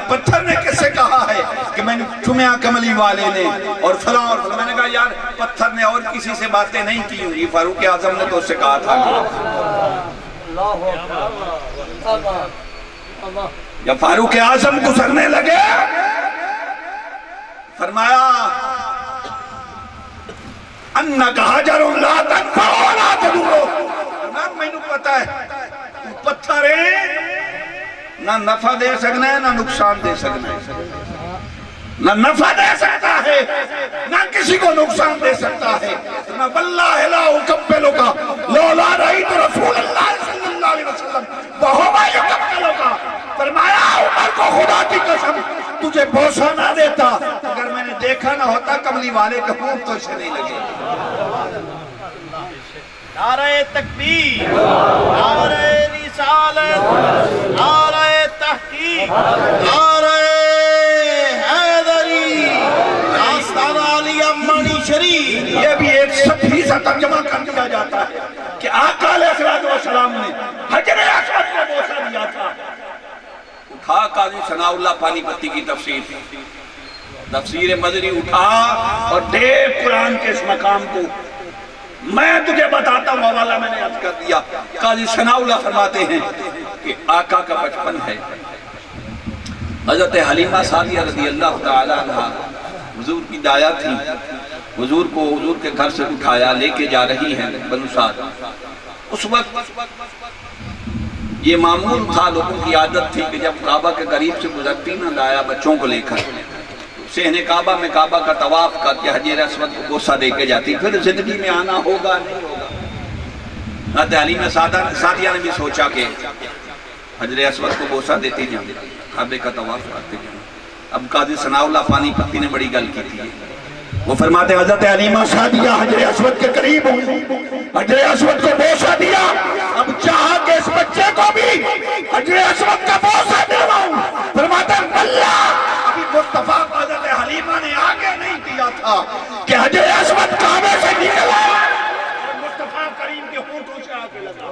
پتھر نے کس سے کہا ہے کہ میں نے چمیاں کملی والے نے اور فلاں اور فلاں. میں نے کہا یار پتھر نے اور کسی سے باتیں نہیں کی ہوئی, فاروق اعظم نے تو اس سے کہا تھا. جب فاروق اعظم گزرنے لگے فرمایا انکا حجر لا تنفع ولا تضر. میں نے پتا ہے پتھر ہے, نہ نفع دے سکنا ہے نہ نقصان دے سکنا ہے, نہ نفع دے سکتا ہے نہ کسی کو نقصان دے سکتا ہے. نہ واللہ لا اکبلک لولا رأیت رسول اللہ صلی اللہ علیہ وسلم وہو یکبلک. فرمایا عمر کو خدا کی قسم تجھے بوسہ نہ دیتا اگر میں نے دیکھا نہ ہوتا کملی والے کا خوب تو اسے نہیں لگے. نعرہ تکبیر, نعرہ رسالت, نعرہ تحقیق, نعرہ حیدری, آستانہ علی امانی شریف. یہ بھی ایک صفحی سا ترجمہ کر دیا جاتا ہے کہ آقا علیہ السلام نے حجر اسود کو بوسہ دیا تھا. اٹھا قاضی ثناء اللہ پانی پتی کی تفسیر, تفسیر مدنی اٹھا اور دیکھ قرآن کے اس مقام کو میں تجھے بتاتا ہوں، حوالہ میں نے عرض کر دیا۔ قاضی ثناء اللہ فرماتے ہیں کہ آقا کا بچپن ہے، حضرت حلیمہ سعدیہ رضی اللہ تعالیٰ عنہ حضور کی دایا تھی، حضور کو حضور کے گھر سے اٹھایا لے کے جا رہی ہیں بنو سعد۔ اس وقت یہ معمول تھا، لوگوں کی عادت تھی کہ جب کعبہ کے قریب سے گزرتی نہ دایا بچوں کو لے کر صحن کعبہ میں کعبہ کا طواف کر کے حجر اسود کو بوسہ دے کے جاتی، پھر زندگی میں آنا ہوگا نہیں ہوگا۔ حضرت حلیمہ سعدیہ نے بھی سوچا کہ حجر اسود کو بوسہ دیتی جائیں، کعبے کا طواف کرتے جائیں۔ اب قاضی ثناء اللہ پانی پتی نے بڑی گل کی تھی، وہ فرماتے حضرت حلیمہ سعدیہ حجر اسود کے قریب ہوئی، حجر اسود کو بوسہ دیا، اب چاہا کہ اس بچے کو بھی حجر اسود کا بوسہ دلواؤں، فرماتے ہیں اللہ ابھی مصطفیٰ کو حضرت حلیمہ نے آگے نہیں دیا تھا کہ حجر اسود کعبے سے نکلا اور مصطفیٰ کریم کے ہونٹوں سے آگے لگا۔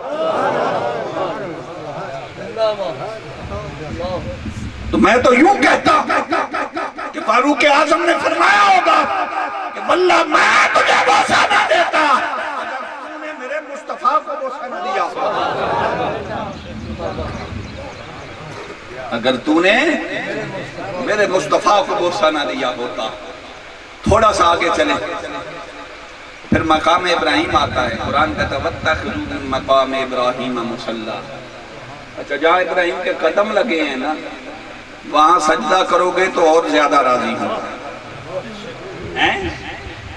تو میں تو یوں کہتا کہ فاروق اعظم نے فرمایا ہوگا کہ واللہ میں تجھے بوسہ نہ دیتا اگر تو نے میرے مصطفیٰ کو بوسہ نہ دیا، اگر تو نے میرے مصطفیٰ کو بوسہ نہ دیا ہوتا۔ تھوڑا سا آگے چلیں، پھر مقام ابراہیم آتا ہے، قرآن کہتا ہے وَاتَّخِذُوا مِن مَقَامِ إِبْرَاهِيمَ مُصَلًّى۔ اچھا جہاں ابراہیم کے قدم لگے ہیں نا، وہاں سجدہ کرو گے تو اور زیادہ راضی ہوں۔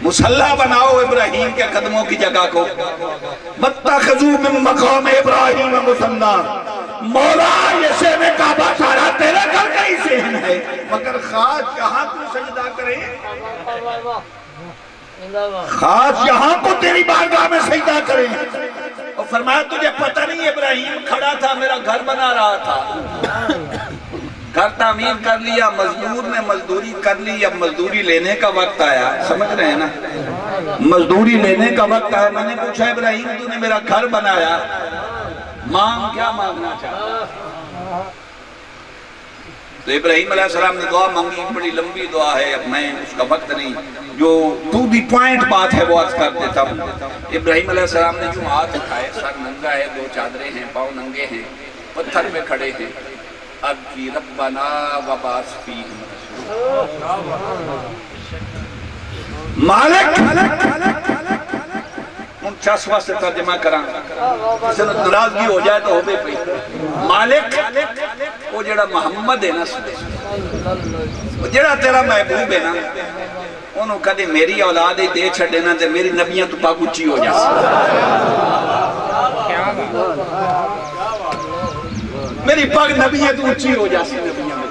مصلی بناؤ ابراہیم کے قدموں کی جگہ کو، وَاتَّخِذُوا مِن مَقَامِ إِبْرَاهِيمَ مُصَلًّى۔ مولا یہ شہن کعبہ سارا تیرے گھر کا ہی شہن ہے، مگر خاص یہاں کو سجدہ کرے، خاص یہاں کو تیری بارگاہ میں سجدہ کرے۔ اور فرمایا تجھے پتہ نہیں ابراہیم کھڑا تھا، میرا گھر بنا رہا تھا، گھر تعمیر کر لیا، مزدور نے مزدوری کر لی، اب مزدوری لینے کا وقت آیا، سمجھ رہے ہیں نا، مزدوری لینے کا وقت آیا۔ میں نے پوچھا ابراہیم تو نے میرا گھر بنایا، مانگ کیا مانگنا چاہتا؟ تو ابراہیم علیہ السلام نے دعا مانگی، بڑی لمبی دعا ہے، اب میں اس کا وقت نہیں، جو ٹو دی پوائنٹ بات ہے وہ عرض کر دیتا ہوں۔ ابراہیم علیہ السلام نے جو ہاتھ اٹھائے، سر ننگا ہے، دو چادریں ہیں، پاؤں ننگے ہیں، پتھر پہ کھڑے ہیں، اب کی ربنا وبعث فیہم مالک 49 سے ترجمہ کران کسی نے ناراضگی ہو جائے تو ہو بے پئی۔ مالک وہ جڑا محمد ہے نا، وہ جڑا تیرا محبوب ہے نا، انہوں کدے میری اولاد ہی دے چھڑے نا تے میری نبیاں تو پاک اچھی ہو جائے، میری پاک نبیاں تو اچھی ہو جائے نبیاں میں۔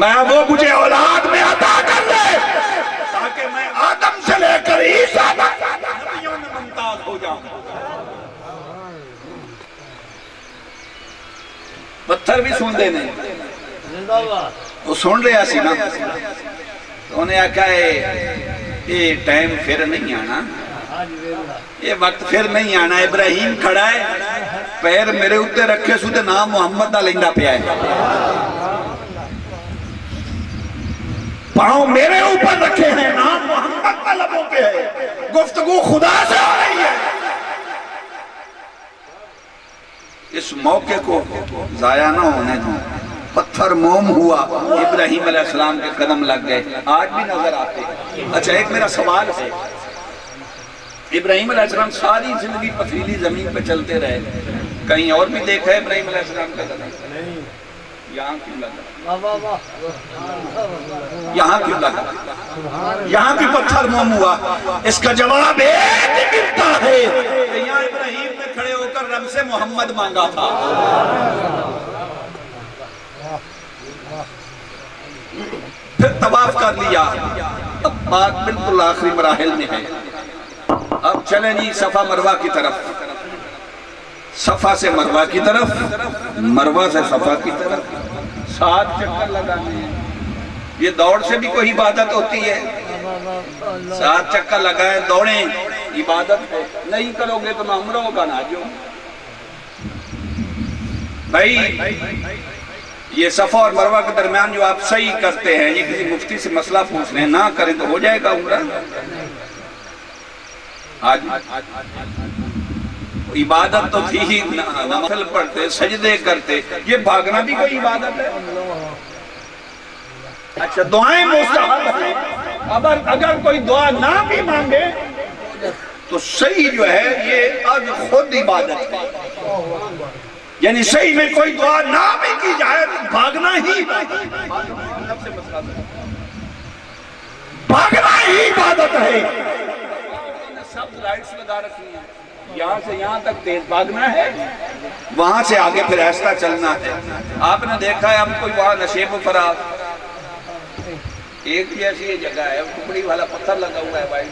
میں وہ مجھے اولاد میں عطا کر لے تاکہ میں آدم سے لے کر عیسیٰ تک نبیوں میں ممتاز ہو جاؤں۔ پتھر بھی سن دے نہیں، وہ سن رہے ایسی نا، تو انہیں کہا ہے یہ ٹائم پھر نہیں آنا، یہ وقت پھر نہیں آنا۔ ابراہیم کھڑا ہے، پیر میرے اوتے رکھے سو تے نام محمد دا لیندہ پیا ہے، پاؤں میرے اوپر رکھے ہیں، نام محمد کا لبوں پہ ہے، گفتگو خدا سے ہو رہی ہے۔ اس موقع کو ضائع نہ ہونے دوں، پتھر موم ہوا، ابراہیم علیہ السلام کے قدم لگ گئے، آج بھی نظر آتے ہیں۔ اچھا ایک میرا سوال ہے، ابراہیم علیہ السلام ساری زندگی پتھریلی زمین پہ چلتے رہے، کہیں اور بھی دیکھا ہے ابراہیم علیہ السلام کا قدم؟ یہاں کیوں لگا؟ یہاں کیوں لگا؟ یہاں بھی پتھر موم ہوا۔ اس کا جواب ایک ہی ملتا ہے کہ یہاں ابراہیم نے کھڑے ہو کر رب سے محمد مانگا تھا۔ پھر طواف کر لیا، اب بات بالکل آخری مراحل میں ہے۔ اب چلیں جی صفا مروہ کی طرف، صفا سے مروہ کی طرف، مروہ سے صفا کی طرف 7 چکر لگانے ہیں۔ یہ دوڑ سے بھی کوئی عبادت ہوتی ہے؟ 7 چکر لگائیں، دوڑیں، عبادت ہے۔ نہیں کرو گے تو نہ عمرہ ہوگا نہ جو۔ بھائی یہ صفا اور مروہ کے درمیان جو آپ صحیح کرتے ہیں، یہ کسی مفتی سے مسئلہ پوچھ رہے ہیں، نہ کریں تو ہو جائے گا عمرہ؟ آج عبادت تو تھی ہی، نفل پڑھتے، سجدے کرتے، یہ بھاگنا بھی کوئی عبادت ہے؟ اچھا دعائیں مستحب ہیں، اگر کوئی دعا نہ بھی مانگے تو صحیح جو ہے یہ اب خود عبادت ہے، یعنی صحیح میں کوئی دعا نہ بھی کی جائے تو بھاگنا ہی عبادت ہے۔ سب لائٹس لگا رکھی ہیں، یہاں سے یہاں تک تیز بھاگنا ہے، وہاں سے آگے پھر ایسا چلنا ہے۔ آپ نے دیکھا ہے اب کوئی وہاں نشیب و فراز، ایک جیسی یہ جگہ ہے، ٹکڑی والا پتھر لگا ہوا ہے بھائی،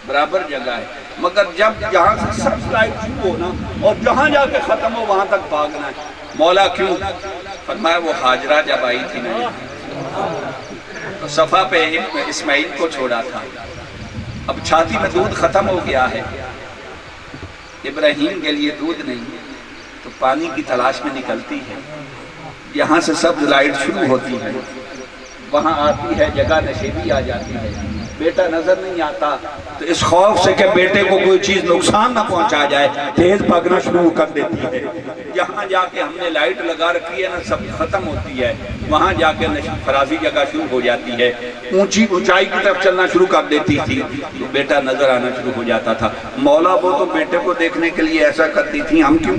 برابر جگہ ہے، مگر جب جہاں سے سب لائٹ شروع ہو نا اور جہاں جا کے ختم ہو وہاں تک بھاگنا ہے۔ مولا کیوں؟ فرمایا وہ ہاجرہ جب آئی تھی نا تو صفا پہ اسماعیل کو چھوڑا تھا، اب چھاتی میں دودھ ختم ہو گیا ہے، ابراہیم کے لیے دودھ نہیں تو پانی کی تلاش میں نکلتی ہے، یہاں سے سب لائٹ شروع ہوتی ہے، وہاں آتی ہے جگہ نشیبی آ جاتی ہے، بیٹا نظر نہیں آتا تو اس خوف سے کہ بیٹے کو کوئی چیز نقصان نہ پہنچا جائے تیز بھاگنا شروع کر دیتی ہے، جہاں جا کے ہم نے لائٹ لگا رکھی ہے نا سب ختم ہوتی ہے، وہاں جا کے نشیب فرازی جگہ شروع ہو جاتی ہے، اونچائی کی طرف چلنا شروع کر دیتی تھی تو بیٹا نظر آنا شروع ہو جاتا تھا۔ مولا وہ تو بیٹے کو دیکھنے کے لیے ایسا کرتی تھی، ہم کیوں؟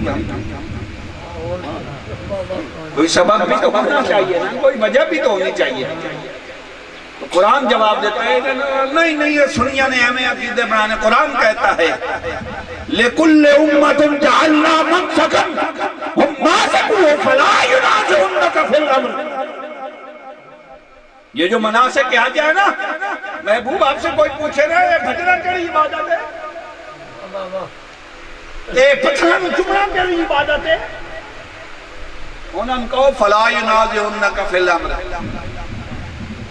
کوئی سبب بھی تو ہونا چاہیے نا، کوئی وجہ بھی تو ہونی چاہیے۔ تو قرآن جواب دیتا ہے کہ نہیں یہ سنیا نے ہمیں عقیدے بنانے، قرآن کہتا ہے لِكُلِّ أُمَّةٍ جَعَلْنَا مَنْسَكًا هُمْ نَاسِكُوهُ فَلَا يُنَازِعُنَّكَ فِي الْأَمْرِ۔ یہ جو مناسک کہا گیا ہے نا، محبوب آپ سے کوئی پوچھے نا یہ بھجرہ کری عبادت ہے، یہ پتھران چمڑا کری عبادت ہے، انہوں نے کہو فَلَا يُنَازِعُنَّكَ فِي الْأَمْرِ،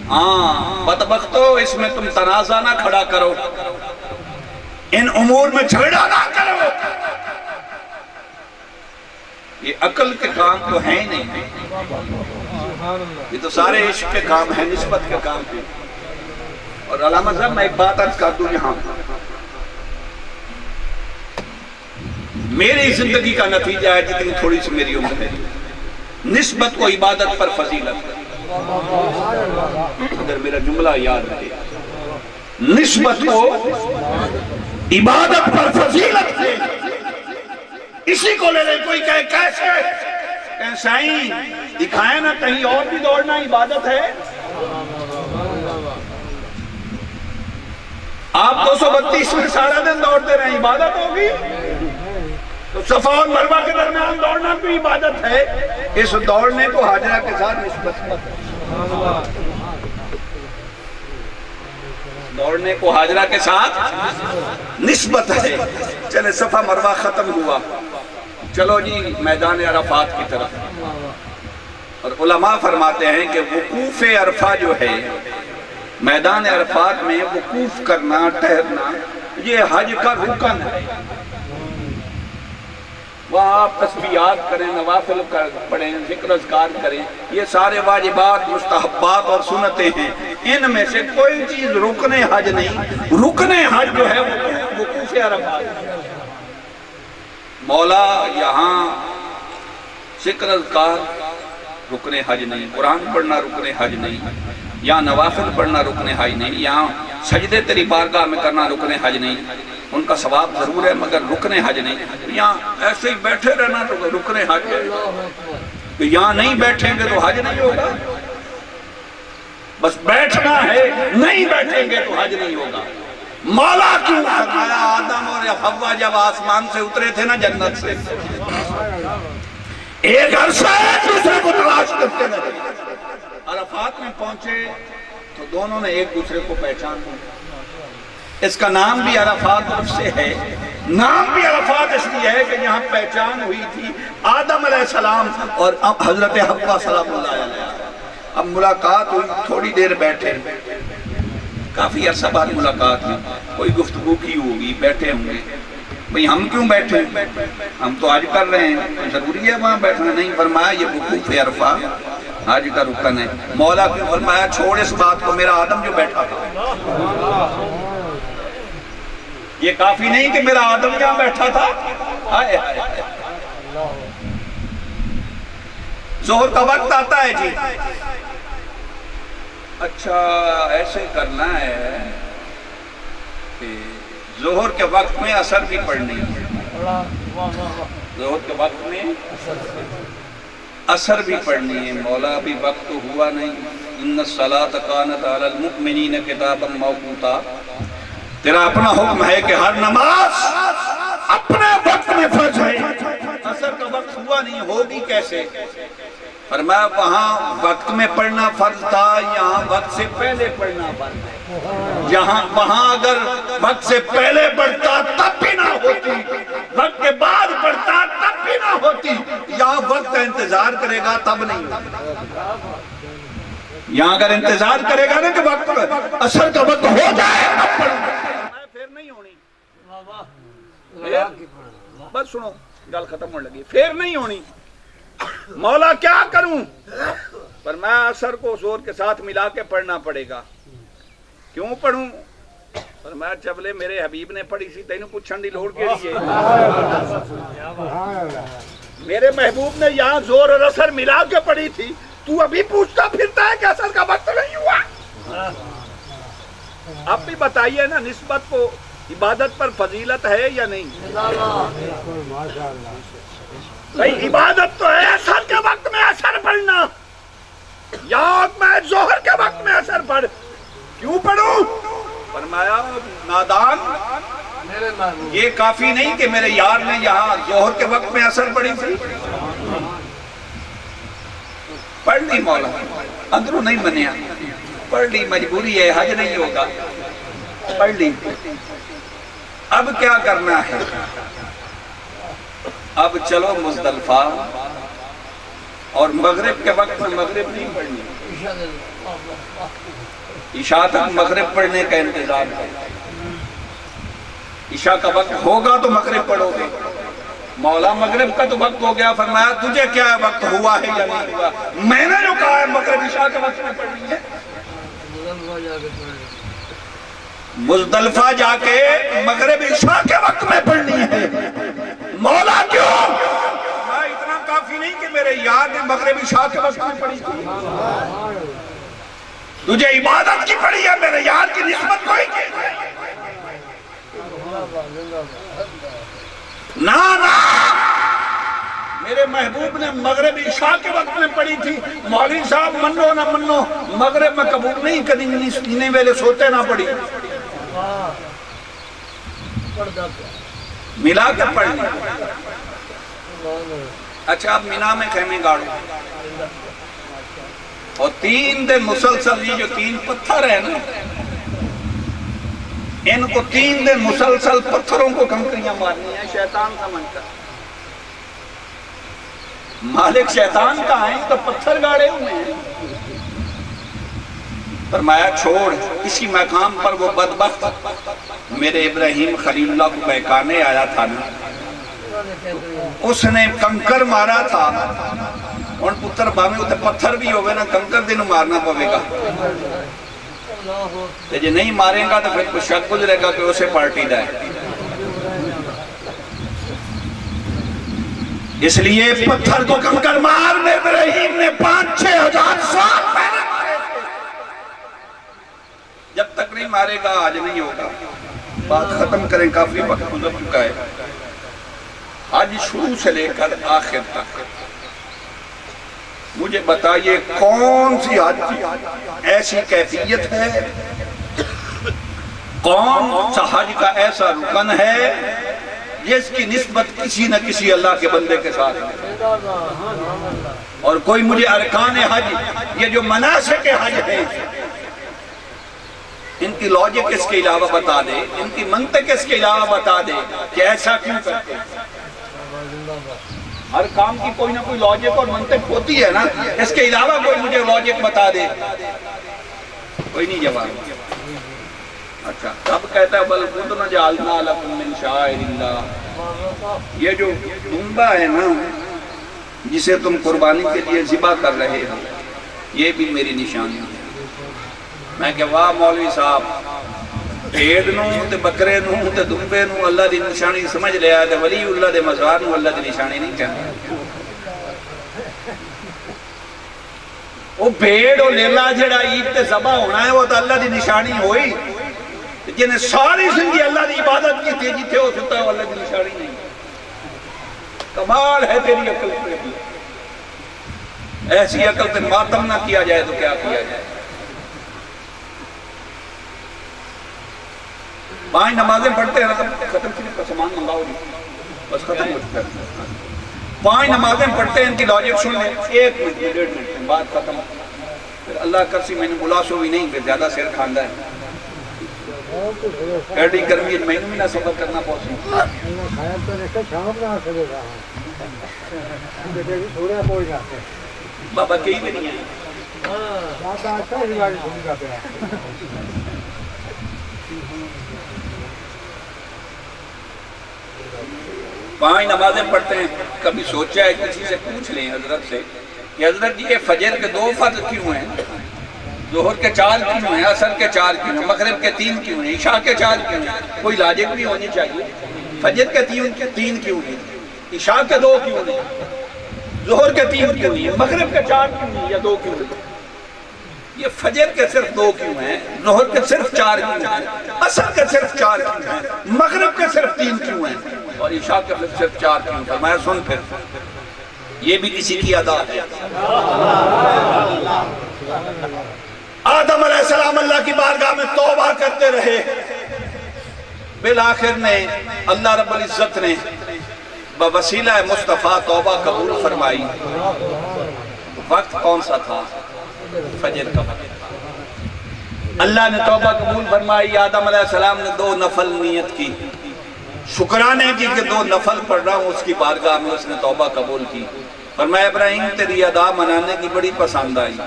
ہاں بدبختو اس میں تم تنازع نہ کھڑا کرو، ان امور میں جھگڑا نہ کرو، یہ عقل کے کام تو ہیں نہیں، یہ تو سارے عشق کے کام ہیں، نسبت کے کام ہیں۔ اور علامہ صاحب میں ایک بات عرض کر دوں یہاں، میری زندگی کا نتیجہ ہے جتنی تھوڑی سی میری عمر ہے، نسبت کو عبادت پر فضیلت، اگر میرا جملہ یاد رہے، نسبت کو عبادت پر فضیلت ہے، اسی کو لے لیں۔ کوئی کہے کیسے؟ کہ سائیں دکھائیں نا کہیں اور بھی دوڑنا عبادت ہے، آپ 232 میں سارا دن دوڑتے رہیں عبادت ہوگی؟ تو صفا اور مروہ کے درمیان دوڑنا بھی عبادت ہے، اس دوڑنے کو ہاجرہ کے ساتھ نسبت، دوڑنے کو ہاجرہ کے ساتھ نسبت ہے۔ چلے صفا مروہ ختم ہوا، چلو جی میدان عرفات کی طرف، اور علماء فرماتے ہیں کہ وقوف عرفہ جو ہے، میدان عرفات میں وقوف کرنا، ٹھہرنا، یہ حج کا رکن ہے، وہاں آپ تسبیحات کریں، نوافل پڑھیں، ذکر اذکار کریں، یہ سارے واجبات، مستحبات اور سنتیں ہیں، ان میں سے کوئی چیز رکن حج نہیں، رکن حج جو ہے وقوف عرفات۔ مولا یہاں ذکر اذکار رکن حج نہیں، قرآن پڑھنا رکن حج نہیں، یہاں نوافل پڑھنا رکن حج نہیں، یہاں سجدے تیری بارگاہ میں کرنا رکن حج نہیں، ان کا ثواب ضرور ہے مگر رکن حج نہیں، یہاں ایسے ہی بیٹھے رہنا رکن حج ہے، یہاں نہیں بیٹھیں گے تو حج نہیں ہوگا، بس بیٹھنا ہے، نہیں بیٹھیں گے تو حج نہیں ہوگا۔ مولا کیوں فرمایا آدم اور حوا جب آسمان سے اترے تھے نا جنت سے، ایک عرصہ ایک دوسرے کو تلاش کرتے رہے، عرفات میں پہنچے تو دونوں نے ایک دوسرے کو پہچان لیا۔ اس کا نام بھی عرفات عرف سے ہے، نام بھی عرفات اس لیے ہے کہ یہاں پہچان ہوئی تھی آدم علیہ السلام اور حضرت حوا سلام اللہ علیہ۔ اب ملاقات ہوئی، تھوڑی دیر بیٹھے، کافی عرصہ بعد ملاقات ہوئی، کوئی گفتگو کی ہوگی، بیٹھے ہوں گے، بھئی ہم کیوں بیٹھے؟ ہم تو حج کر رہے ہیں، کوئی ضروری ہے وہاں بیٹھنا؟ نہیں، فرمایا یہ وقوف عرفہ حج کا رکن ہے۔ مولا کیوں؟ فرمایا چھوڑ اس بات کو، میرا آدم جو بیٹھا تھا، یہ کافی نہیں کہ میرا آدم یہاں بیٹھا تھا؟ آئے ظہر کا وقت آتا ہے جی، اچھا ایسے کرنا ہے کہ ظہر کے وقت میں عصر بھی پڑھنی ہے، ظہر کے وقت میں عصر بھی پڑھنی ہے۔ مولا ابھی وقت تو ہوا نہیں، ان الصلاۃ کانت علی المؤمنین کتابا موقوتا، تیرا اپنا حکم ہے کہ ہر نماز اپنے وقت میں فرض ہے، عصر کا وقت ہوا نہیں، ہوگی کیسے؟ فرمایا وہاں وقت میں پڑھنا فرض تھا، یہاں وقت سے پہلے پڑھنا فرض ہے۔ وہاں اگر وقت سے پہلے پڑھتا تب بھی نہ ہوتی، وقت کے بعد پڑھتا تب بھی نہ ہوتی، یہاں وقت کا انتظار کرے گا تب نہیں ہوتی۔ یہاں اگر انتظار کرے گا نا کہ وقت عصر کا وقت ہو جائے اب پڑھوں گا، پھر نہیں ہونی، بس سنو گل ختم ہونے لگی، پھر نہیں ہونی۔ مولا کیا کروں؟ فرمایا عصر کو ظہر کے ساتھ ملا کے پڑھنا پڑے گا۔ کیوں پڑھوں؟ فرمایا چبلے میرے حبیب نے پڑھی سی، تینوں پوچھن دی لوڑ کیڑی ہے؟ میرے محبوب نے یہاں ظہر اور عصر ملا کے پڑھی تھی، تو ابھی پوچھتا پھرتا ہے کہ عصر کا وقت نہیں ہوا؟ اب بھی بتائیے نا، نسبت کو عبادت پر فضیلت ہے یا نہیں؟ بھئی عبادت تو ہے عصر کے وقت میں عصر پڑھنا، یا میں ظہر کے وقت میں عصر پڑھ، کیوں پڑھوں؟ فرمایا نادان، یہ کافی نہیں کہ میرے یار نے یہاں ظہر کے وقت میں عصر پڑھی تھی؟ پڑھ لی مولا، اندروں نہیں منیا، پڑھ لی، مجبوری ہے، حج نہیں ہوگا، پڑھ لی۔ اب کیا کرنا ہے؟ اب چلو مزدلفہ، اور مغرب کے وقت میں مغرب نہیں پڑھنی، عشاء تک مغرب پڑھنے کا انتظار کرو، عشاء کا وقت ہوگا تو مغرب پڑھو گے۔ مولا مغرب کا تو وقت ہو گیا، فرمایا تجھے کیا ہے وقت ہوا ہے یا نہیں ہوا؟ میں نے جو کہا ہے مغرب عشاء کے وقت میں پڑھنی ہے، مزدلفہ جا کے مغرب عشاء کے وقت میں پڑھنی ہے۔ مولا کیوں؟ اتنا کافی نہیں کہ میرے یار نے مغرب عشاء کے وقت میں پڑھی تھی، تجھے عبادت کی پڑھی ہے، میرے یار کی نسبت کوئی کی؟ نا میرے محبوب نے مغرب عشاء کے وقت میں پڑھی تھی، مولوی صاحب منو نہ منو مغرب میں قبول نہیں کریں گے، سینے ویلے سوتے نہ پڑھی، ملا کے پڑھ لی۔ اچھا اب مینا میں خیمے گاڑو، اور 3 دن مسلسل، یہ جو 3 پتھر ہیں نا، ان کو 3 دن مسلسل پتھروں کو کنکریاں مارنی ہیں، شیطان سمجھ کر۔ مالک شیطان کا ہے تو پتھر گاڑے ہوئے ہیں۔ فرمایا چھوڑ، اسی مقام پر وہ بدبخت میرے ابراہیم خلیل اللہ کو بہکانے آیا تھا نا، اس نے کنکر مارا تھا، اور پتر باویں ہوتے پتھر بھی ہوئے نا، کنکر دن مارنا پوے گا، جے نہیں ماریں گا تو پھر کچھ شک گزرے گا کہ اسے پارٹی دائے۔ اس لیے پتھر کو کنکر مارنے ابراہیم نے 5-6 ہزار سال پہلے مارے، جب تک نہیں مارے گا آج نہیں ہوگا۔ بات ختم کریں، کافی وقت گزر چکا ہے۔ آج شروع سے لے کر آخر تک مجھے بتائیے کون سی حج ایسی کیفیت ہے، کون سا حج کا ایسا رکن ہے جس کی نسبت کسی نہ کسی اللہ کے بندے کے ساتھ ہے؟ اور کوئی مجھے ارکان حج، یہ جو مناسک حج ہیں، ان کی لاجک اس کے علاوہ بتا دے، ان کی منطق اس کے علاوہ بتا دے کہ ایسا کیوں کرتے ہیں۔ ہر کام کی کوئی نہ کوئی لاجک اور منطق ہوتی ہے نا، اس کے علاوہ کوئی مجھے لاجک بتا دے، کوئی نہیں جواب۔ اچھا اب کہتا ہے بل خود نہ جعلنا لکم من شعائر اللہ. یہ جو دمبا ہے نا جسے تم قربانی کے لیے ذبح کر رہے ہو، یہ بھی میری نشانی ہے. میں کہ واہ مولوی صاحب، بھیڑ نوں تے بکرے نوں تے دمبے نوں اللہ دی نشانی سمجھ لیا تے ولی اللہ دے مزار نوں اللہ دی نشانی نہیں کہنا. وہ بھیڑ اور لیلا جڑا عید تے ذبح ہونا ہے وہ تو اللہ دی نشانی ہوئی. جنہیں ساری زندگی اللہ دی عبادت کی تھی جتھے ہو سکتا ہے وہ اللہ دی نشانی نہیں. کمال ہے تیری عقل پہ. ایسی عقل پہ ماتم نہ کیا جائے تو کیا کیا جائے. 5 نمازیں پڑھتے ہیں ختم صرف سامان منگاؤ نہیں بس ختم ہو چکا ہے. 5 نمازیں پڑھتے ہیں ان کی لاجک سن لیں 1 منٹ 1.5 منٹ بعد ختم. پھر اللہ کرسی میں نے ملاسو بھی نہیں، پھر زیادہ سر کھاندہ ہے. ایڈی گرمی میں بھی نہ سفر کرنا پہنچی. بابا کئی بھی نہیں ہے. 5 نمازیں پڑھتے ہیں. کبھی سوچا ہے کسی سے پوچھ لیں حضرت سے کہ حضرت جی یہ فجر کے 2 فرض کیوں ہیں، ظہر کے 4 کیوں ہیں، عصر کے 4 کیوں ہیں، مغرب کے 3 کیوں ہیں، عشاء کے 4 کیوں ہیں؟ کوئی لاجک بھی ہونی چاہیے. فجر کے 3 کیوں ہیں، عشاء کے 2 کیوں ہیں، ظہر کے 3 کیوں ہیں، مغرب کے 4 کیوں ہیں یا 2 کیوں ہیں؟ یہ فجر کے صرف 2 کیوں ہیں، ظہر کے صرف 4 کیوں ہیں، عصر کے صرف 4 کیوں ہیں، مغرب کے صرف 3 کیوں ہیں اور عشاء کے صرف 4 کیوں ہیں؟ فرمایا سن پھر یہ بھی کسی کی ادا ہے. آدم علیہ السلام اللہ کی بارگاہ میں توبہ کرتے رہے. بالآخر نے اللہ رب العزت نے بوسیلہ مصطفیٰ توبہ قبول فرمائی. وقت کون سا تھا؟ فجر کا وقت. اللہ نے توبہ قبول فرمائی. آدم علیہ السلام نے 2 نفل نیت کی، شکرانے کی کہ 2 نفل پڑھ رہا ہوں. اس کی بارگاہ میں اس نے توبہ قبول کی. فرمایا ابراہیم تیری ادا منانے کی بڑی پسند آئی،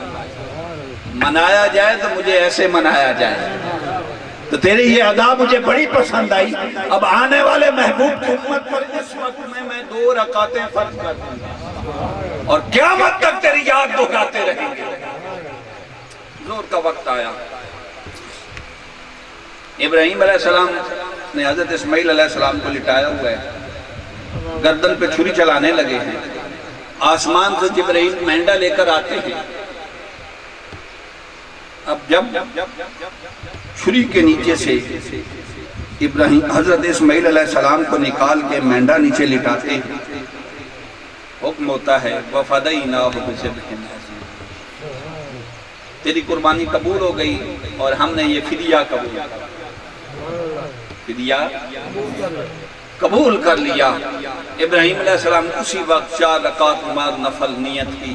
منایا جائے تو مجھے ایسے منایا جائے. تو تیری یہ ادا مجھے بڑی پسند آئی. اب آنے والے محبوب کی امت پر اس وقت میں 2 رکعتیں فرض کر دوں گا اور قیامت تک تیری یاد دہراتے رہیں گے. زور کا وقت آیا. ابراہیم علیہ السلام نے حضرت اسماعیل علیہ السلام کو لٹایا ہوا ہے، گردن پہ چھری چلانے لگے ہیں. آسمان سے جبرائیل مینڈا لے کر آتے ہیں. اب جب چھری کے نیچے سے ابراہیم حضرت اسماعیل علیہ السلام کو نکال کے مینڈا نیچے لٹاتے ہیں، حکم ہوتا ہے وَفَدَيْنَاهُ بِذِبْحٍ عَظِيمٍ. تیری قربانی قبول ہو گئی اور ہم نے یہ فدیہ قبول کر لیا. ابراہیم علیہ السلام اسی وقت 4 رکعت نماز نفل نیت کی.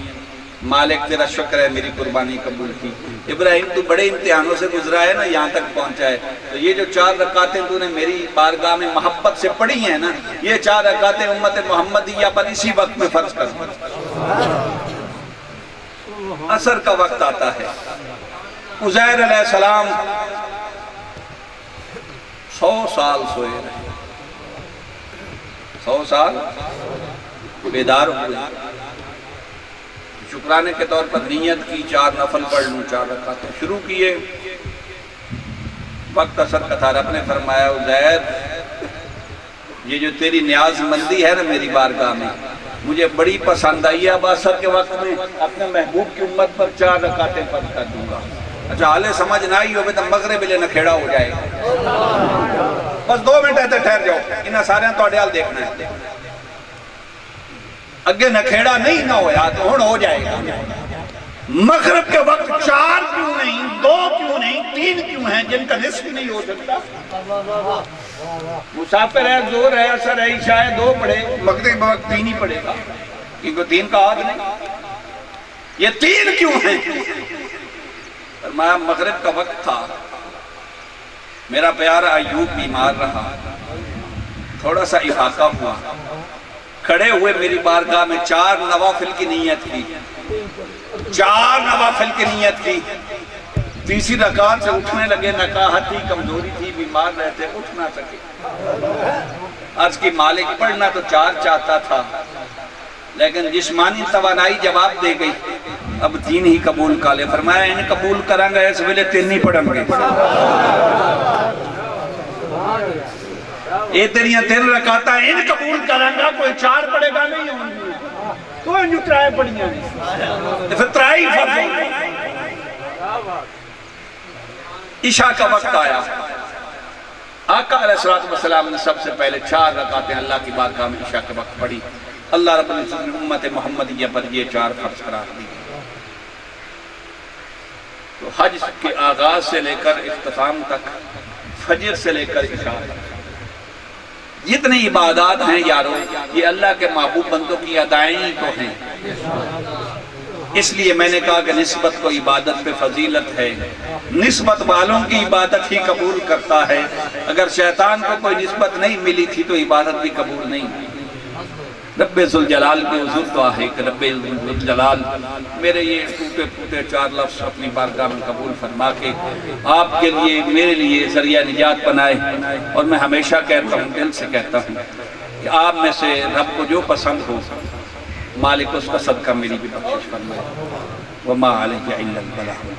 مالک تیرا شکر ہے میری قربانی قبول کی. ابراہیم تو بڑے امتحانوں سے گزرا ہے نا، یہاں تک پہنچا ہے. تو یہ جو 4 رکعتیں تو نے میری بارگاہ میں محبت سے پڑھی ہیں نا، یہ 4 رکعتیں امت محمدیہ پر اسی وقت میں فرض کر دیں. عصر کا وقت آتا ہے. عزیر علیہ السلام 100 سال سوئے رہے. 100 سال بیدار ہوئے. شکرانے کے طور پر نیت کی 4 نفل پڑھ لوں، 4 رکعتیں شروع کیے. وقت عصر کا تھا. رب نے فرمایا عزیر یہ جو تیری نیاز مندی ہے نا میری بارگاہ میں مجھے بڑی پسند آئی ہے. اب عصر کے وقت میں اپنے محبوب کی امت پر 4 رکعتیں فرض کر دوں گا. اچھا حالے سمجھ نہ آئی ہوگی تو مغرب لے نہ کھیڑا ہو جائے گا. بس 2 منٹ ایسے ٹھہر جاؤ، انہیں سارے توڑے حال دیکھنا ہے. اگے نہ کھیڑا نہیں نہ ہویا تو ہون ہو جائے گا. مغرب کے وقت 4 کیوں نہیں، 2 کیوں نہیں، 3 کیوں ہیں جن کا نصف نہیں ہو سکتا؟ مسافر ہے، زور ہے، عصر ہے، عشاء ہے، 2 پڑھے، مغرب کے وقت 3 ہی پڑھے گا کیونکہ 3 کا عاد نہیں. یہ 3 کیوں ہیں؟ فرمایا مغرب کا وقت تھا، میرا پیارا ایوب بیمار رہا، تھوڑا سا افاقہ ہوا. کھڑے ہوئے میری بارگاہ میں 4 نوافل کی نیت کی. 4 نوافل کی نیت کی. تیسری رکعت سے اٹھنے لگے، نکاہت تھی، کمزوری تھی، بیمار مار رہے تھے اٹھ نہ سکے. عرض کی مالک پڑھنا تو 4 چاہتا تھا لیکن جسمانی توانائی جواب دے گئی, اب 3 ہی قبول کر لے. فرمایا ان قبول کریں گے اس ویلے 3 نہیں پڑھیں گے. اے تیریاں 3 رکعتاں ان قبول کریں گا, کوئی 4 پڑھے گا نہیں ہوں گی تو انجو 3 پڑھیاں نہیں پھر 3 ہی فرض ہوں. عشاء کا وقت آیا, آقا علیہ السلام نے سب سے پہلے 4 رکعتیں اللہ کی بارگاہ میں عشاء کے وقت پڑھی. اللہ رب العزت نے امت محمدیہ پر یہ 4 فرض قرار دی. تو حج کے آغاز سے لے کر اختتام تک, فجر سے لے کر عشاء تک جتنی عبادات ہیں یارو, یہ اللہ کے محبوب بندوں کی ادائیں ہی تو ہیں. اس لیے میں نے کہا کہ نسبت کو عبادت پہ فضیلت ہے, نسبت والوں کی عبادت ہی قبول کرتا ہے. اگر شیطان کو کوئی نسبت نہیں ملی تھی تو عبادت بھی قبول نہیں. رب ذوالجلال کے حضور دعا ہے کہ رب ذوالجلال میرے یہ ٹوٹے پھوٹے 4 لفظ اپنی بارگاہ میں قبول فرما کے آپ کے لیے میرے لیے ذریعہ نجات بنائے. اور میں ہمیشہ کہتا ہوں, دل سے کہتا ہوں کہ آپ میں سے رب کو جو پسند ہو مالک اس کا صدقہ میری بھی بخشش فرمائے. وما علیہ الا البلاغ.